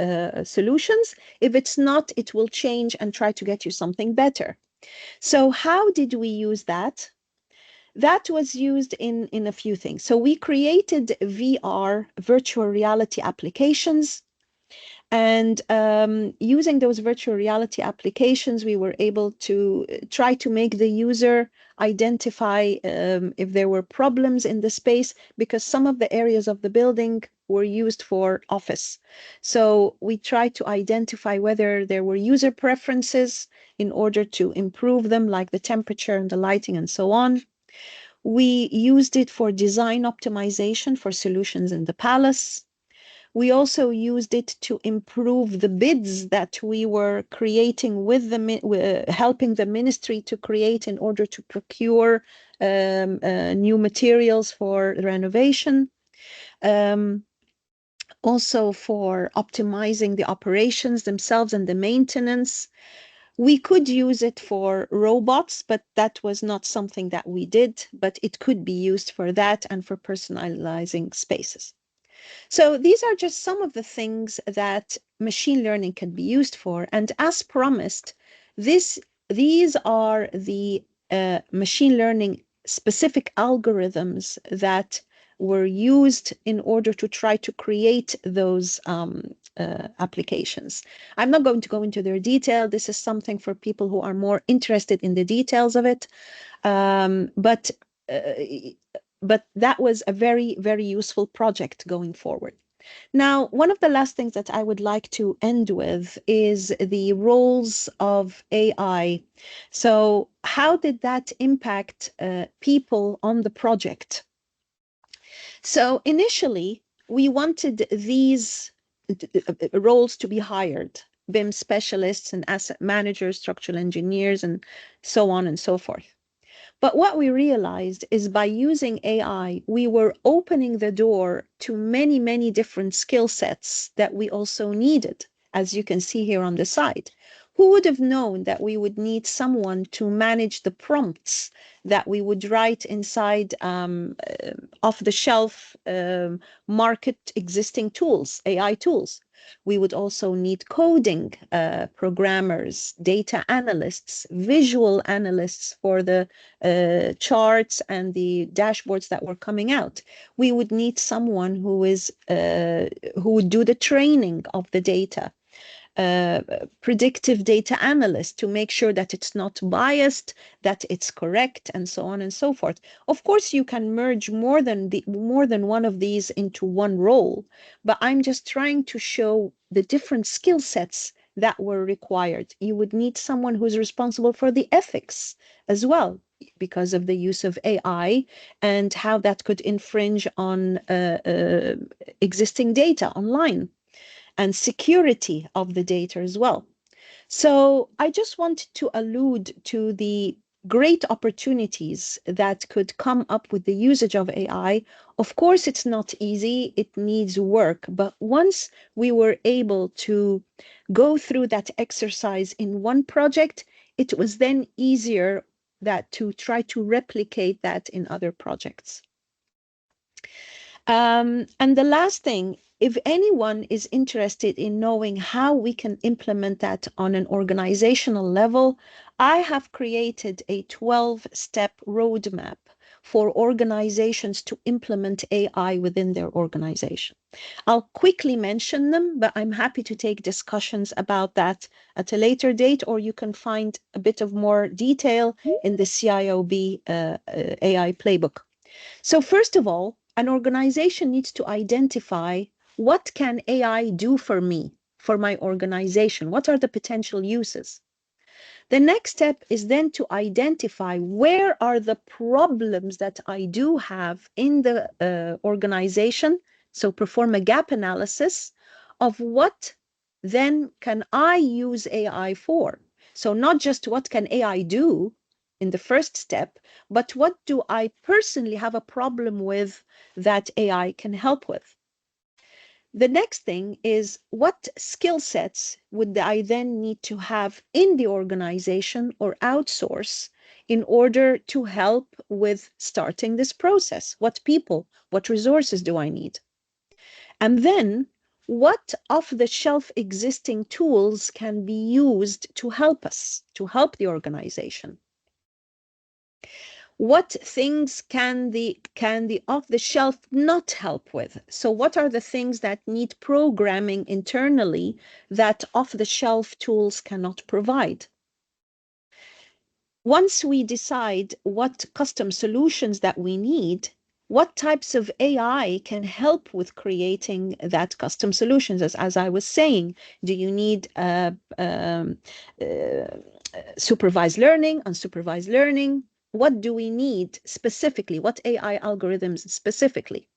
solutions. If it's not, it will change and try to get you something better. So how did we use that? That was used in a few things. So we created VR, virtual reality applications. And using those virtual reality applications, we were able to try to make the user identify if there were problems in the space, because some of the areas of the building were used for office. So we tried to identify whether there were user preferences in order to improve them, like the temperature and the lighting and so on. We used it for design optimization for solutions in the palace. We also used it to improve the bids that we were creating with helping the ministry to create in order to procure new materials for renovation. Also for optimizing the operations themselves and the maintenance. We could use it for robots, but that was not something that we did, but it could be used for that and for personalizing spaces. So these are just some of the things that machine learning can be used for. And as promised, these are the machine learning specific algorithms that were used in order to try to create those applications. I'm not going to go into their detail. This is something for people who are more interested in the details of it. But that was a very, very useful project going forward. Now, one of the last things that I would like to end with is the roles of AI. So how did that impact people on the project? So initially, we wanted these roles to be hired, BIM specialists and asset managers, structural engineers, and so on and so forth. But what we realized is by using AI, we were opening the door to many, many different skill sets that we also needed, as you can see here on the side. Who would have known that we would need someone to manage the prompts that we would write inside off-the-shelf market existing tools, AI tools? We would also need coding programmers, data analysts, visual analysts for the charts and the dashboards that were coming out. We would need someone who would do the training of the data. Predictive data analyst to make sure that it's not biased, that it's correct, and so on and so forth. Of course, you can merge more than one of these into one role, but I'm just trying to show the different skill sets that were required. You would need someone who's responsible for the ethics as well, because of the use of AI and how that could infringe on existing data online, and security of the data as well. So I just wanted to allude to the great opportunities that could come up with the usage of AI. Of course, it's not easy, it needs work, but once we were able to go through that exercise in one project, it was then easier to try to replicate that in other projects. And the last thing, if anyone is interested in knowing how we can implement that on an organizational level, I have created a 12-step roadmap for organizations to implement AI within their organization. I'll quickly mention them, but I'm happy to take discussions about that at a later date, or you can find a bit of more detail in the CIOB AI playbook. So first of all, an organization needs to identify what can AI do for me, for my organization? What are the potential uses? The next step is then to identify where are the problems that I do have in the organization. So perform a gap analysis of what then can I use AI for? So not just what can AI do in the first step, but what do I personally have a problem with that AI can help with? The next thing is, what skill sets would I then need to have in the organization or outsource in order to help with starting this process? What people, what resources do I need? And then what off-the-shelf existing tools can be used to help us, to help the organization? What things can the off-the-shelf not help with? So what are the things that need programming internally that off-the-shelf tools cannot provide? Once we decide what custom solutions that we need, what types of AI can help with creating that custom solutions? As I was saying, do you need supervised learning, unsupervised learning? What do we need specifically? What AI algorithms specifically?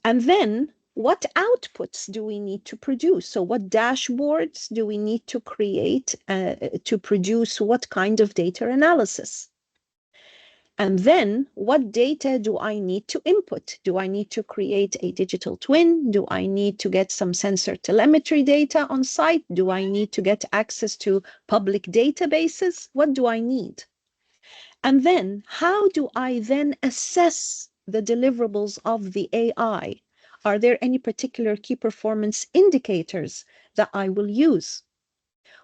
And then what outputs do we need to produce? So what dashboards do we need to create to produce what kind of data analysis? And then what data do I need to input? Do I need to create a digital twin? Do I need to get some sensor telemetry data on site? Do I need to get access to public databases? What do I need? And then how do I then assess the deliverables of the AI? Are there any particular key performance indicators that I will use?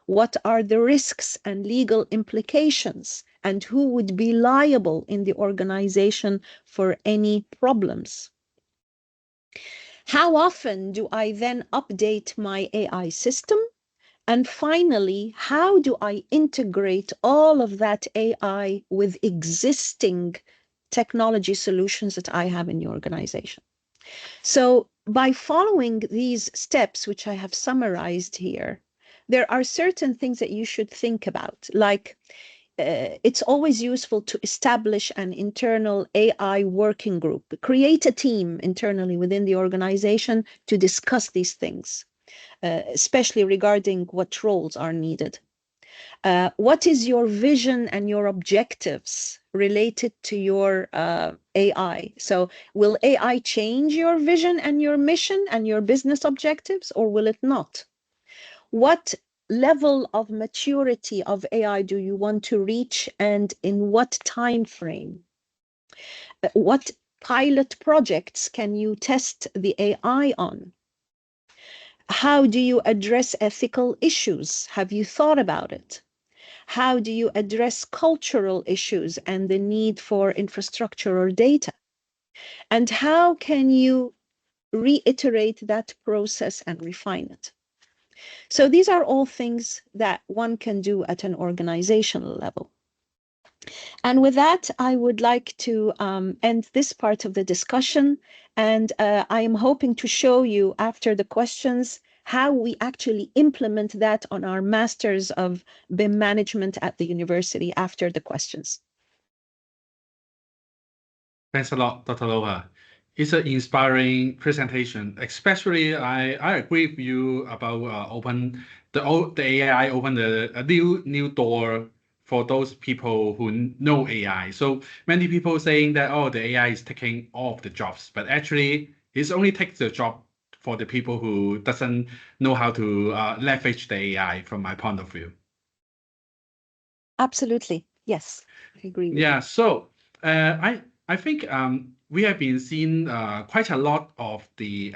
What are the risks and legal implications? And who would be liable in the organization for any problems? How often do I then update my AI system? And finally, how do I integrate all of that AI with existing technology solutions that I have in the organization? So by following these steps, which I have summarized here, there are certain things that you should think about, like it's always useful to establish an internal AI working group, create a team internally within the organization to discuss these things, especially regarding what roles are needed. What is your vision and your objectives related to your AI? So will AI change your vision and your mission and your business objectives, or will it not? What level of maturity of AI do you want to reach, and in what time frame? What pilot projects can you test the AI on? How do you address ethical issues? Have you thought about it? How do you address cultural issues and the need for infrastructure or data? And how can you reiterate that process and refine it? So these are all things that one can do at an organizational level. And with that, I would like to end this part of the discussion. And I am hoping to show you after the questions how we actually implement that on our Masters of BIM Management at the university after the questions. Thanks a lot, Dr. 𝗨𝗧. It's an inspiring presentation. Especially, I agree with you about the AI open a new door for those people who know AI. So many people saying that, oh, the AI is taking all of the jobs, but actually it only takes the job for the people who doesn't know how to leverage the AI, from my point of view. Absolutely. Yes, I agree with Yeah, you. so I think we have been seeing quite a lot of the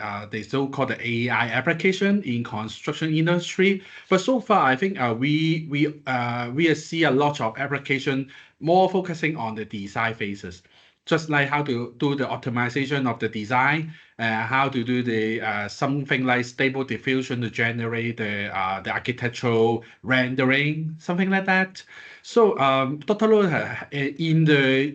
so-called AI application in construction industry, but so far I think we see a lot of application more focusing on the design phases, just like how to do the optimization of the design, how to do the something like stable diffusion to generate the architectural rendering, something like that. So, Dr. 𝗨𝗧, in the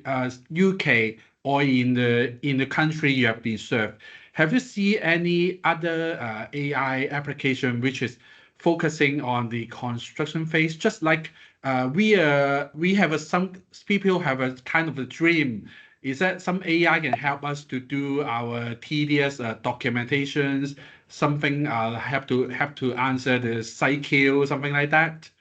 UK or in the country you have been served, have you seen any other AI application which is focusing on the construction phase? Just like we have some people have a kind of a dream. Is that some AI can help us to do our tedious documentations, something have to answer the cycle, something like that?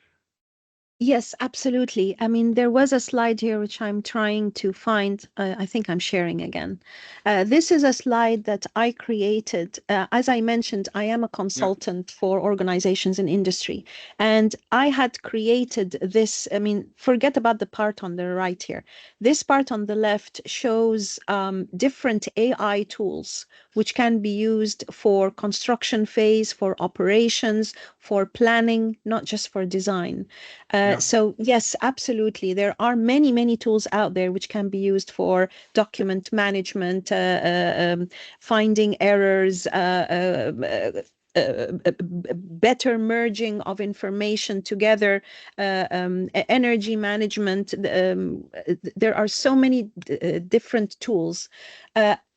Yes, absolutely. I mean, there was a slide here which I'm trying to find. I think I'm sharing again. This is a slide that I created. As I mentioned, I am a Yeah. consultant for organizations in industry, and I had created this. I mean, forget about the part on the right here. This part on the left shows different AI tools which can be used for construction phase, for operations, for planning, not just for design. Yeah. So yes, absolutely. There are many, many tools out there which can be used for document management, finding errors, better merging of information together, energy management. There are so many different tools.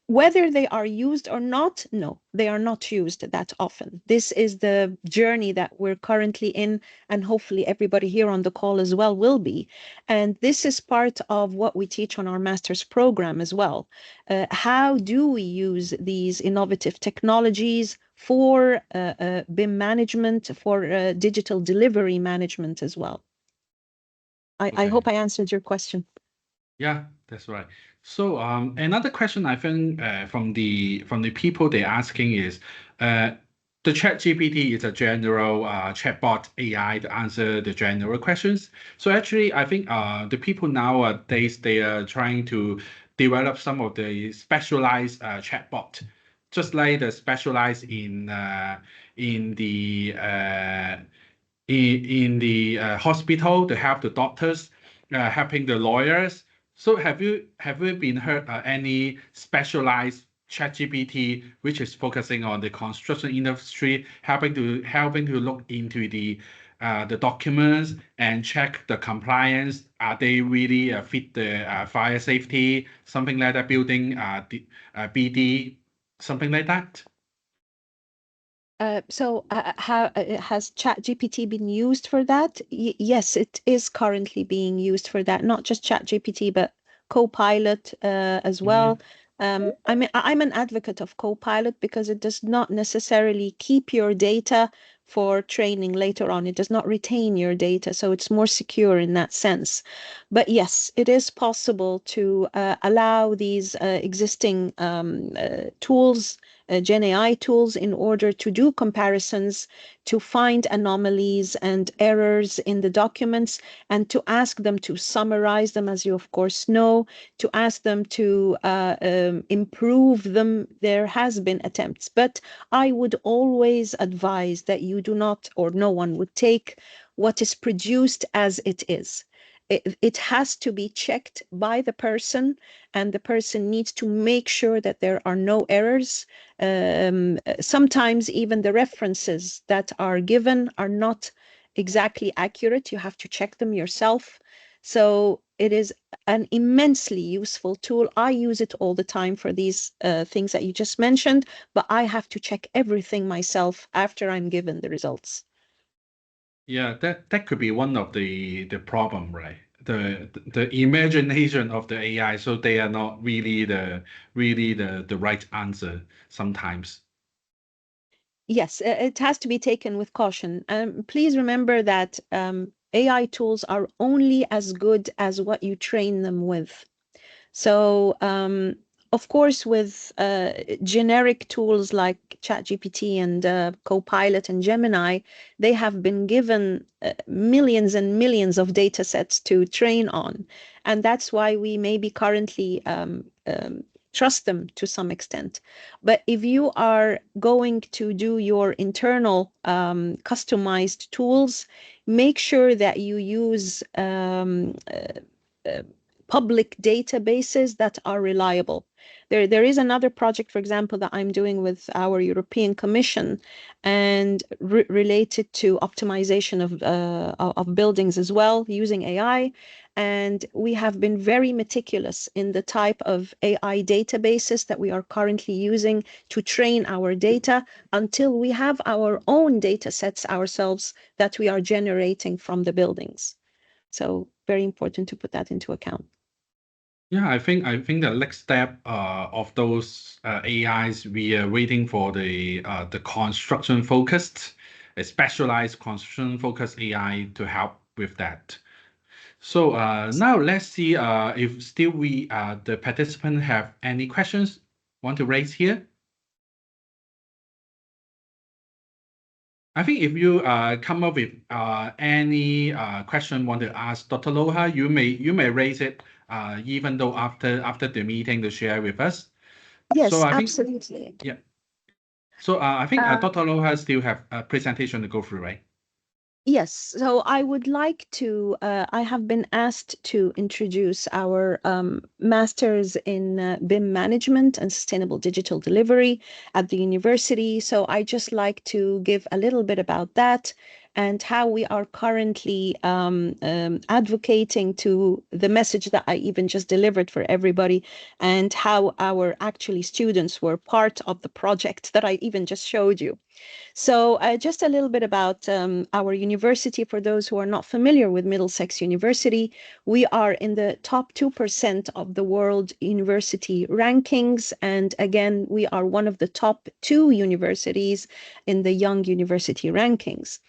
Whether they are used or not, no, they are not used that often. This is the journey that we're currently in, and hopefully everybody here on the call as well will be. And this is part of what we teach on our master's program as well. How do we use these innovative technologies for BIM management, for digital delivery management as well? I hope I answered your question. Yeah, that's right. So another question I think from the people they're asking is the ChatGPT is a general chatbot AI to answer the general questions. So actually, I think the people nowadays they are trying to develop some of the specialized chatbot, just like the specialized in the hospital to help the doctors, helping the lawyers. So have you been heard any specialized ChatGPT which is focusing on the construction industry, helping to look into the documents and check the compliance? Are they really fit the fire safety, something like that, building BD, something like that? Has ChatGPT been used for that? Yes, it is currently being used for that. Not just ChatGPT, but Copilot as well. I mean, I'm an advocate of Copilot because it does not necessarily keep your data for training later on. It does not retain your data, so it's more secure in that sense. But yes, it is possible to allow these existing tools, Gen AI tools, in order to do comparisons, to find anomalies and errors in the documents, and to ask them to summarize them, as you of course know, to ask them to improve them. There has been attempts, but I would always advise that you do not, or no one would take what is produced as it is. It has to be checked by the person, and the person needs to make sure that there are no errors. Sometimes even the references that are given are not exactly accurate. You have to check them yourself. So it is an immensely useful tool. I use it all the time for these things that you just mentioned, but I have to check everything myself after I'm given the results. Yeah, that could be one of the problem, right? The imagination of the AI, so they are not really the right answer sometimes. Yes, it has to be taken with caution. Please remember that AI tools are only as good as what you train them with. So, of course, with generic tools like ChatGPT and Copilot and Gemini, they have been given millions and millions of data sets to train on. And that's why we maybe currently trust them to some extent. But if you are going to do your internal customized tools, make sure that you use public databases that are reliable. There is another project, for example, that I'm doing with our European Commission, and related to optimization of buildings as well, using AI. And we have been very meticulous in the type of AI databases that we are currently using to train our data, until we have our own data sets ourselves that we are generating from the buildings. So very important to put that into account. Yeah, I think the next step of those AIs, we are waiting for the construction focused, a specialized construction focused AI to help with that. So now let's see if still the participant have any questions want to raise here. I think if you come up with any question want to ask Dr. Loha, you may raise it even though after the meeting to share with us. Yes, So I think absolutely. yeah. So I think Dr. Loha still have a presentation to go through, right? Yes, so I would like to, I have been asked to introduce our Masters in BIM Management and Sustainable Digital Delivery at the university. So I just like to give a little bit about that and how we are currently advocating to the message that I even just delivered for everybody, and how our actually students were part of the project that I even just showed you. So just a little bit about our university. For those who are not familiar with Middlesex University, we are in the top 2% of the world university rankings. And again, we are one of the top 2 universities in the Young University rankings.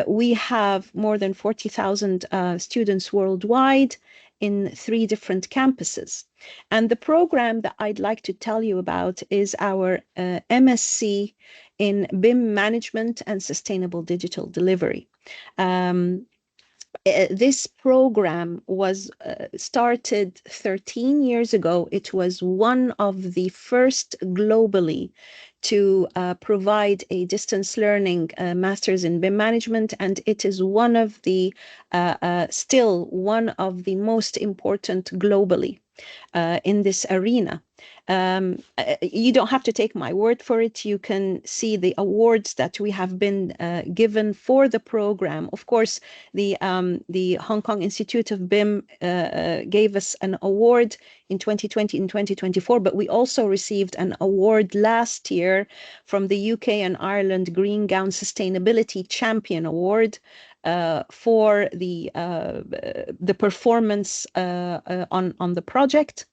We have more than 40,000 students worldwide in 3 different campuses. And the program that I'd like to tell you about is our MSc in BIM Management and Sustainable Digital Delivery. This program was started 13 years ago. It was one of the first globally to provide a distance learning master's in BIM management, and it is one of the still one of the most important globally in this arena. You don't have to take my word for it. You can see the awards that we have been given for the program. Of course, the Hong Kong Institute of BIM gave us an award in 2020 and 2024, but we also received an award last year from the UK and Ireland Green Gown Sustainability Champion Award for the performance on the project.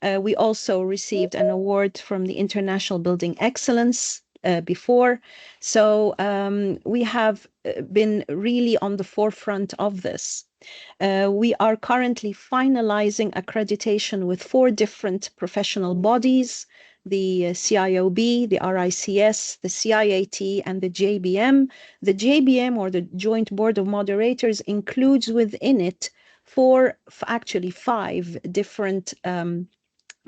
We also received an award from the International Building Excellence before. So we have been really on the forefront of this. We are currently finalizing accreditation with 4 different professional bodies: the CIOB, the RICS, the CIAT, and the JBM. The JBM, or the Joint Board of Moderators, includes within it actually 5 different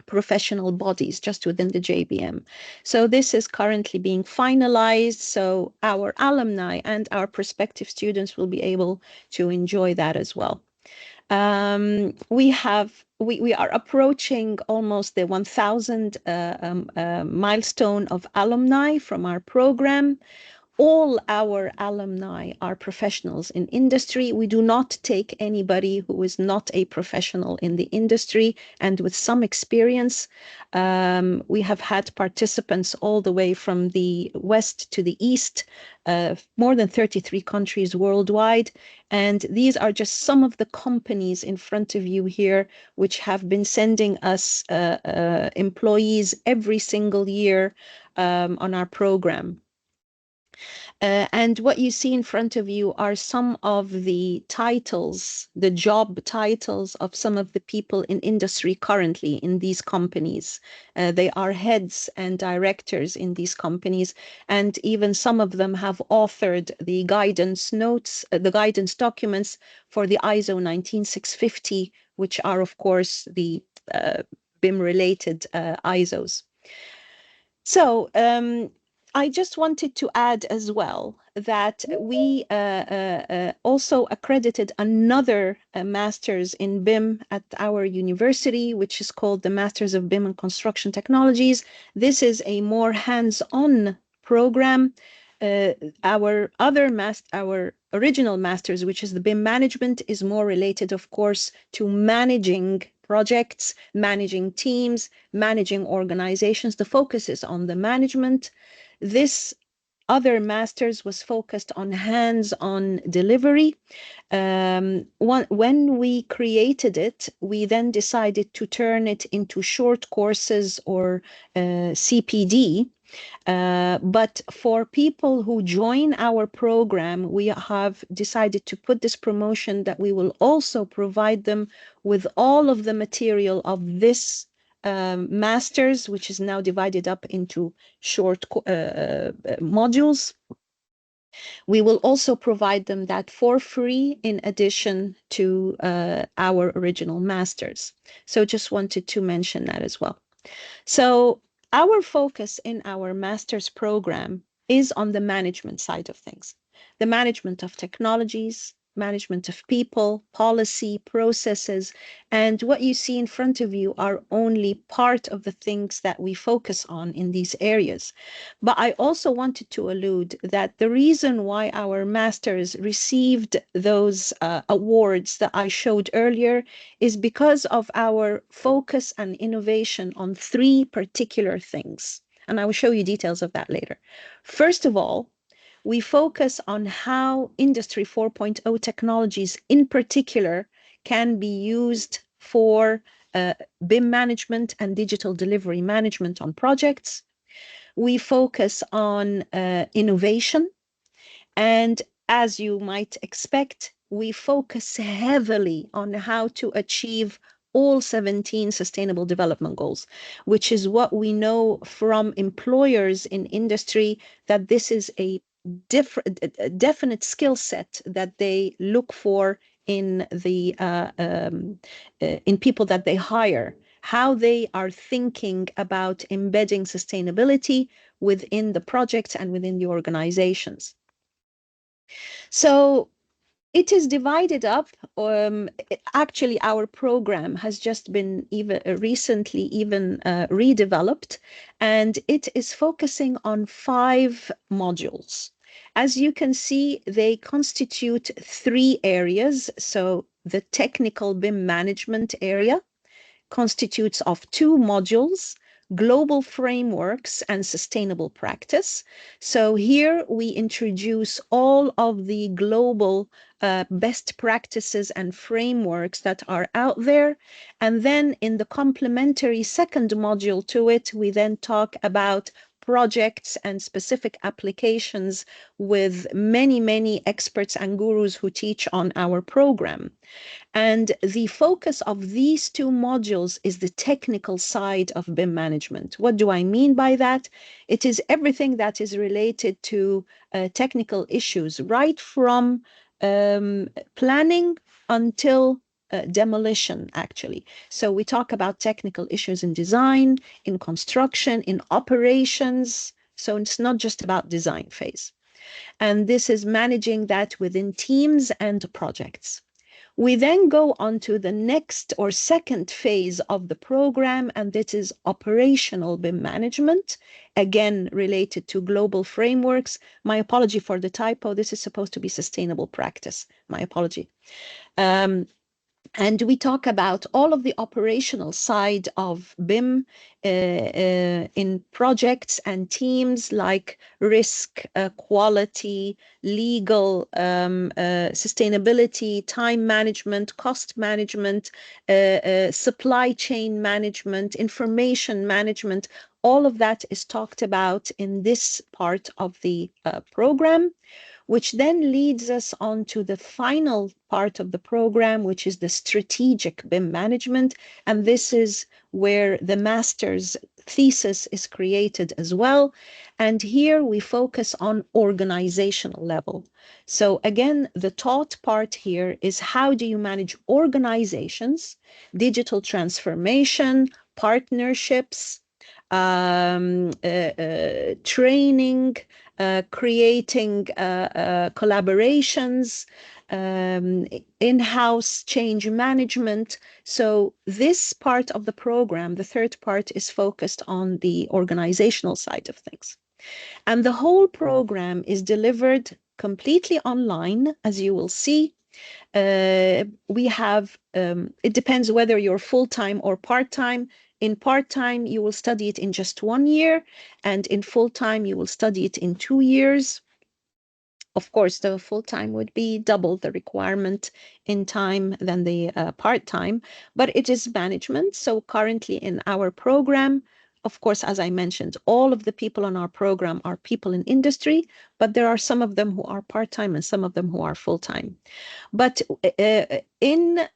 professional bodies just within the JBM. So this is currently being finalized, so our alumni and our prospective students will be able to enjoy that as well. We are approaching almost the 1,000 milestone of alumni from our program. All our alumni are professionals in industry. We do not take anybody who is not a professional in the industry and with some experience. We have had participants all the way from the west to the east, more than 33 countries worldwide. And these are just some of the companies in front of you here, which have been sending us employees every single year on our program. And what you see in front of you are some of the titles, the job titles of some of the people in industry currently in these companies. They are heads and directors in these companies, and even some of them have authored the guidance notes, the guidance documents for the ISO 19650, which are, of course, the BIM-related ISOs. So, I just wanted to add as well that we also accredited another master's in BIM at our university, which is called the Masters of BIM and Construction Technologies. This is a more hands-on program. Our original master's, which is the BIM management, is more related, of course, to managing projects, managing teams, managing organizations. The focus is on the management. This other master's was focused on hands-on delivery. When we created it, we then decided to turn it into short courses or CPD. But for people who join our program, we have decided to put this promotion that we will also provide them with all of the material of this masters, which is now divided up into short modules. We will also provide them that for free in addition to our original masters. So just wanted to mention that as well. So our focus in our master's program is on the management side of things, the management of technologies, management of people, policy, processes, and what you see in front of you are only part of the things that we focus on in these areas. But I also wanted to allude that the reason why our masters received those awards that I showed earlier is because of our focus and innovation on 3 particular things. And I will show you details of that later. First of all, we focus on how Industry 4.0 technologies in particular can be used for BIM management and digital delivery management on projects. We focus on innovation. And as you might expect, we focus heavily on how to achieve all 17 Sustainable Development Goals, which is what we know from employers in industry, that this is a definite skill set that they look for in the in people that they hire, how they are thinking about embedding sustainability within the projects and within the organizations. So It is divided up. Actually, our program has just been recently redeveloped, and it is focusing on 5 modules. As you can see, they constitute 3 areas. So the technical BIM management area constitutes of 2 modules, global frameworks and sustainable practice. So here we introduce all of the global best practices and frameworks that are out there. And then in the complementary second module to it, we then talk about projects and specific applications with many, many experts and gurus who teach on our program. And the focus of these 2 modules is the technical side of BIM management. What do I mean by that? It is everything that is related to technical issues, right from planning until demolition, actually. So we talk about technical issues in design, in construction, in operations. So it's not just about design phase. And this is managing that within teams and projects. We then go on to the next or second phase of the program, and this is operational BIM management, again related to global frameworks. My apology for the typo. This is supposed to be sustainable practice. My apology. And we talk about all of the operational side of BIM in projects and teams like risk, quality, legal, sustainability, time management, cost management, supply chain management, information management. All of that is talked about in this part of the program, which then leads us on to the final part of the program, which is the strategic BIM management. And this is where the master's thesis is created as well. And here we focus on organizational level. So again, the taught part here is how do you manage organizations, digital transformation, partnerships, training, creating collaborations, in-house change management. So this part of the program, the third part, is focused on the organizational side of things. And the whole program is delivered completely online, as you will see. We have, it depends whether you're full-time or part-time. In part-time, you will study it in just 1 year, and in full-time, you will study it in 2 years. Of course, the full-time would be double the requirement in time than the part-time, but it is management. So currently in our program, of course, as I mentioned, all of the people on our program are people in industry, but there are some of them who are part-time and some of them who are full-time. But in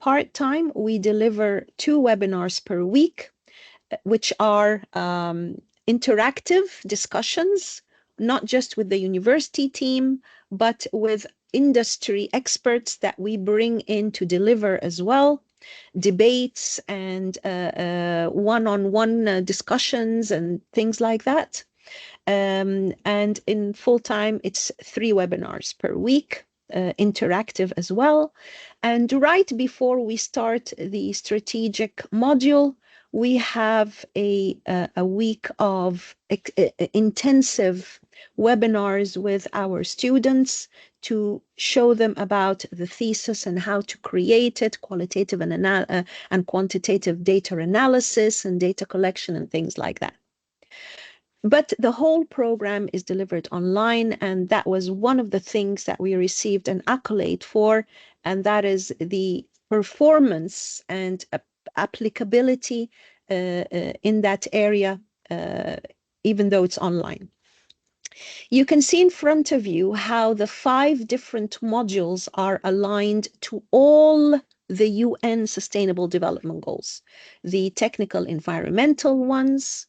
part-time, we deliver 2 webinars per week, which are interactive discussions, not just with the university team, but with industry experts that we bring in to deliver as well, debates and one-on-one discussions and things like that. And in full-time, it's 3 webinars per week, interactive as well. And right before we start the strategic module, we have a week of intensive webinars with our students to show them about the thesis and how to create it, qualitative and quantitative data analysis and data collection and things like that. But the whole program is delivered online, and that was one of the things that we received an accolade for, and that is the performance and applicability in that area, even though it's online. You can see in front of you how the 5 different modules are aligned to all the UN Sustainable Development Goals, the technical environmental ones,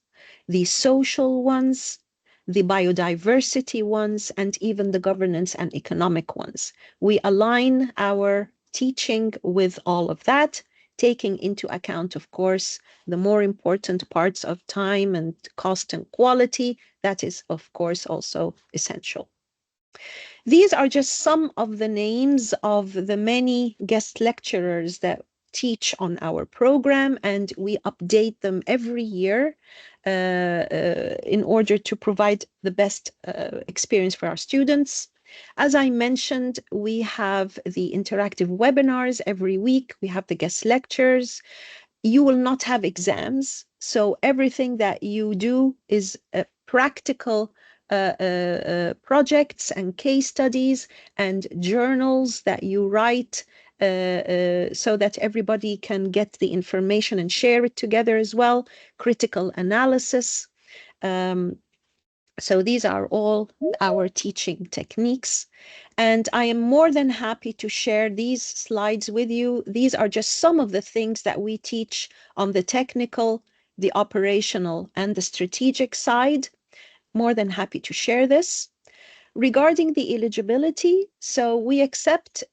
the social ones, the biodiversity ones, and even the governance and economic ones. We align our teaching with all of that, taking into account, of course, the more important parts of time and cost and quality. That is, of course, also essential. These are just some of the names of the many guest lecturers that teach on our program, and we update them every year in order to provide the best experience for our students. As I mentioned, we have the interactive webinars every week. We have the guest lectures. You will not have exams. So everything that you do is practical projects and case studies and journals that you write so that everybody can get the information and share it together as well. Critical analysis. So these are all our teaching techniques. And I am more than happy to share these slides with you. These are just some of the things that we teach on the technical, the operational, and the strategic side. More than happy to share this. Regarding the eligibility, so we accept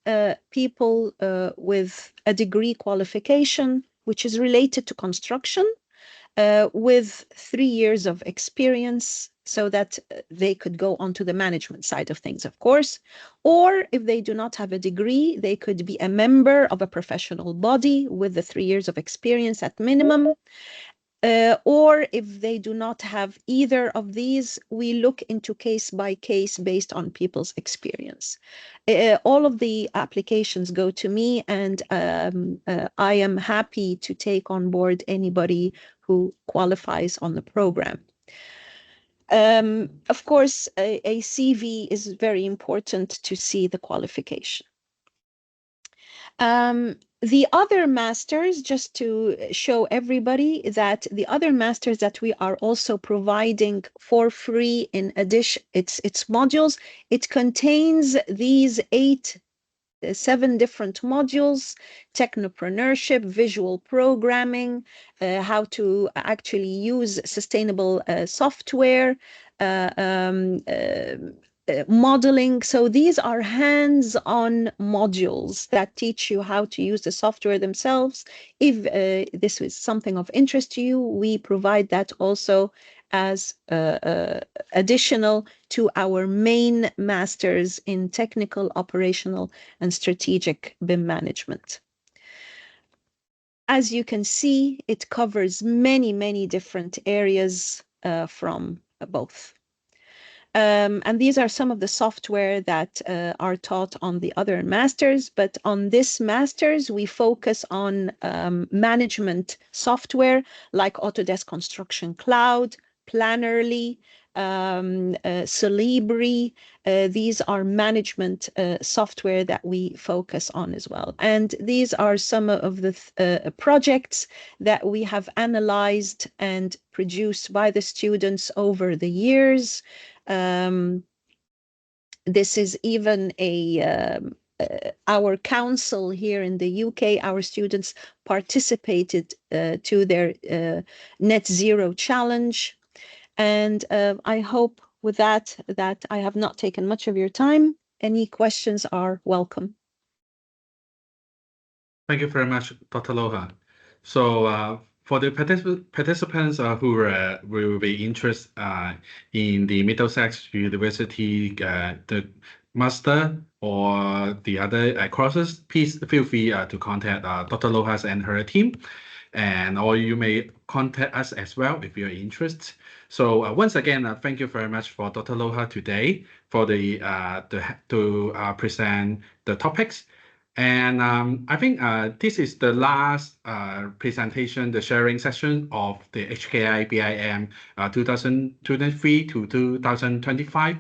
people with a degree qualification, which is related to construction, with 3 years of experience, so that they could go onto the management side of things, of course. Or if they do not have a degree, they could be a member of a professional body with the 3 years of experience at minimum. Or if they do not have either of these, we look into case by case based on people's experience. All of the applications go to me, and I am happy to take on board anybody who qualifies on the program. Of course, a CV is very important to see the qualification. The other masters, just to show everybody that the other masters that we are also providing for free in addition, it's modules. It contains these 7 different modules: technopreneurship, visual programming, how to actually use sustainable software, modeling. So these are hands-on modules that teach you how to use the software themselves. If this is something of interest to you, we provide that also as additional to our main masters in technical, operational, and strategic BIM management. As you can see, it covers many, many different areas from both. And these are some of the software that are taught on the other masters, but on this masters, we focus on management software like Autodesk Construction Cloud, Plannerly, Saleeb. These are management software that we focus on as well. And these are some of the projects that we have analyzed and produced by the students over the years. This is even our council here in the UK. Our students participated to their net zero challenge. And I hope with that I have not taken much of your time. Any questions are welcome. Thank you very much, Dr. Lohar. So for the participants who will be interested in the Middlesex University, the master or the other courses, please feel free to contact Dr. Lohar and her team, or you may contact us as well if you're interested. So once again, thank you very much for Dr. Lohar today for to present the topics. And I think this is the last presentation, the sharing session of the HKIBIM 2023 to 2025.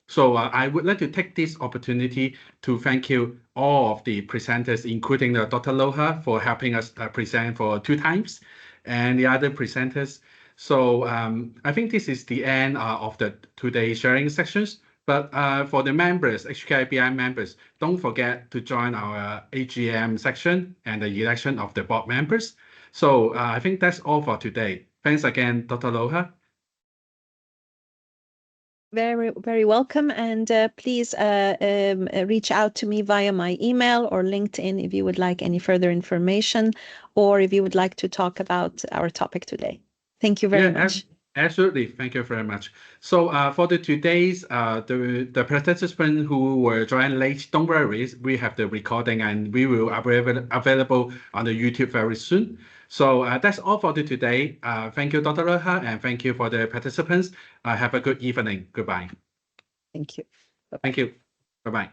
So I would like to take this opportunity to thank you all of the presenters, including Dr. Lohar, for helping us present for 2 times, and the other presenters. So I think this is the end of today's sharing sessions. But for the members, HKIBIM members, don't forget to join our AGM section and the election of the board members. So I think that's all for today. Thanks again, Dr. Lohar. Very, very welcome. And please reach out to me via my email or LinkedIn if you would like any further information, or if you would like to talk about our topic today. Thank you very much. Absolutely, thank you very much. So for today's the participants who were joined late, don't worry, we have the recording and we will available on the YouTube very soon. So that's all for today. Thank you, Dr. 𝗪𝗲, and thank you for the participants. Have a good evening. Goodbye. Thank you. Bye-bye. Thank you. Bye-bye.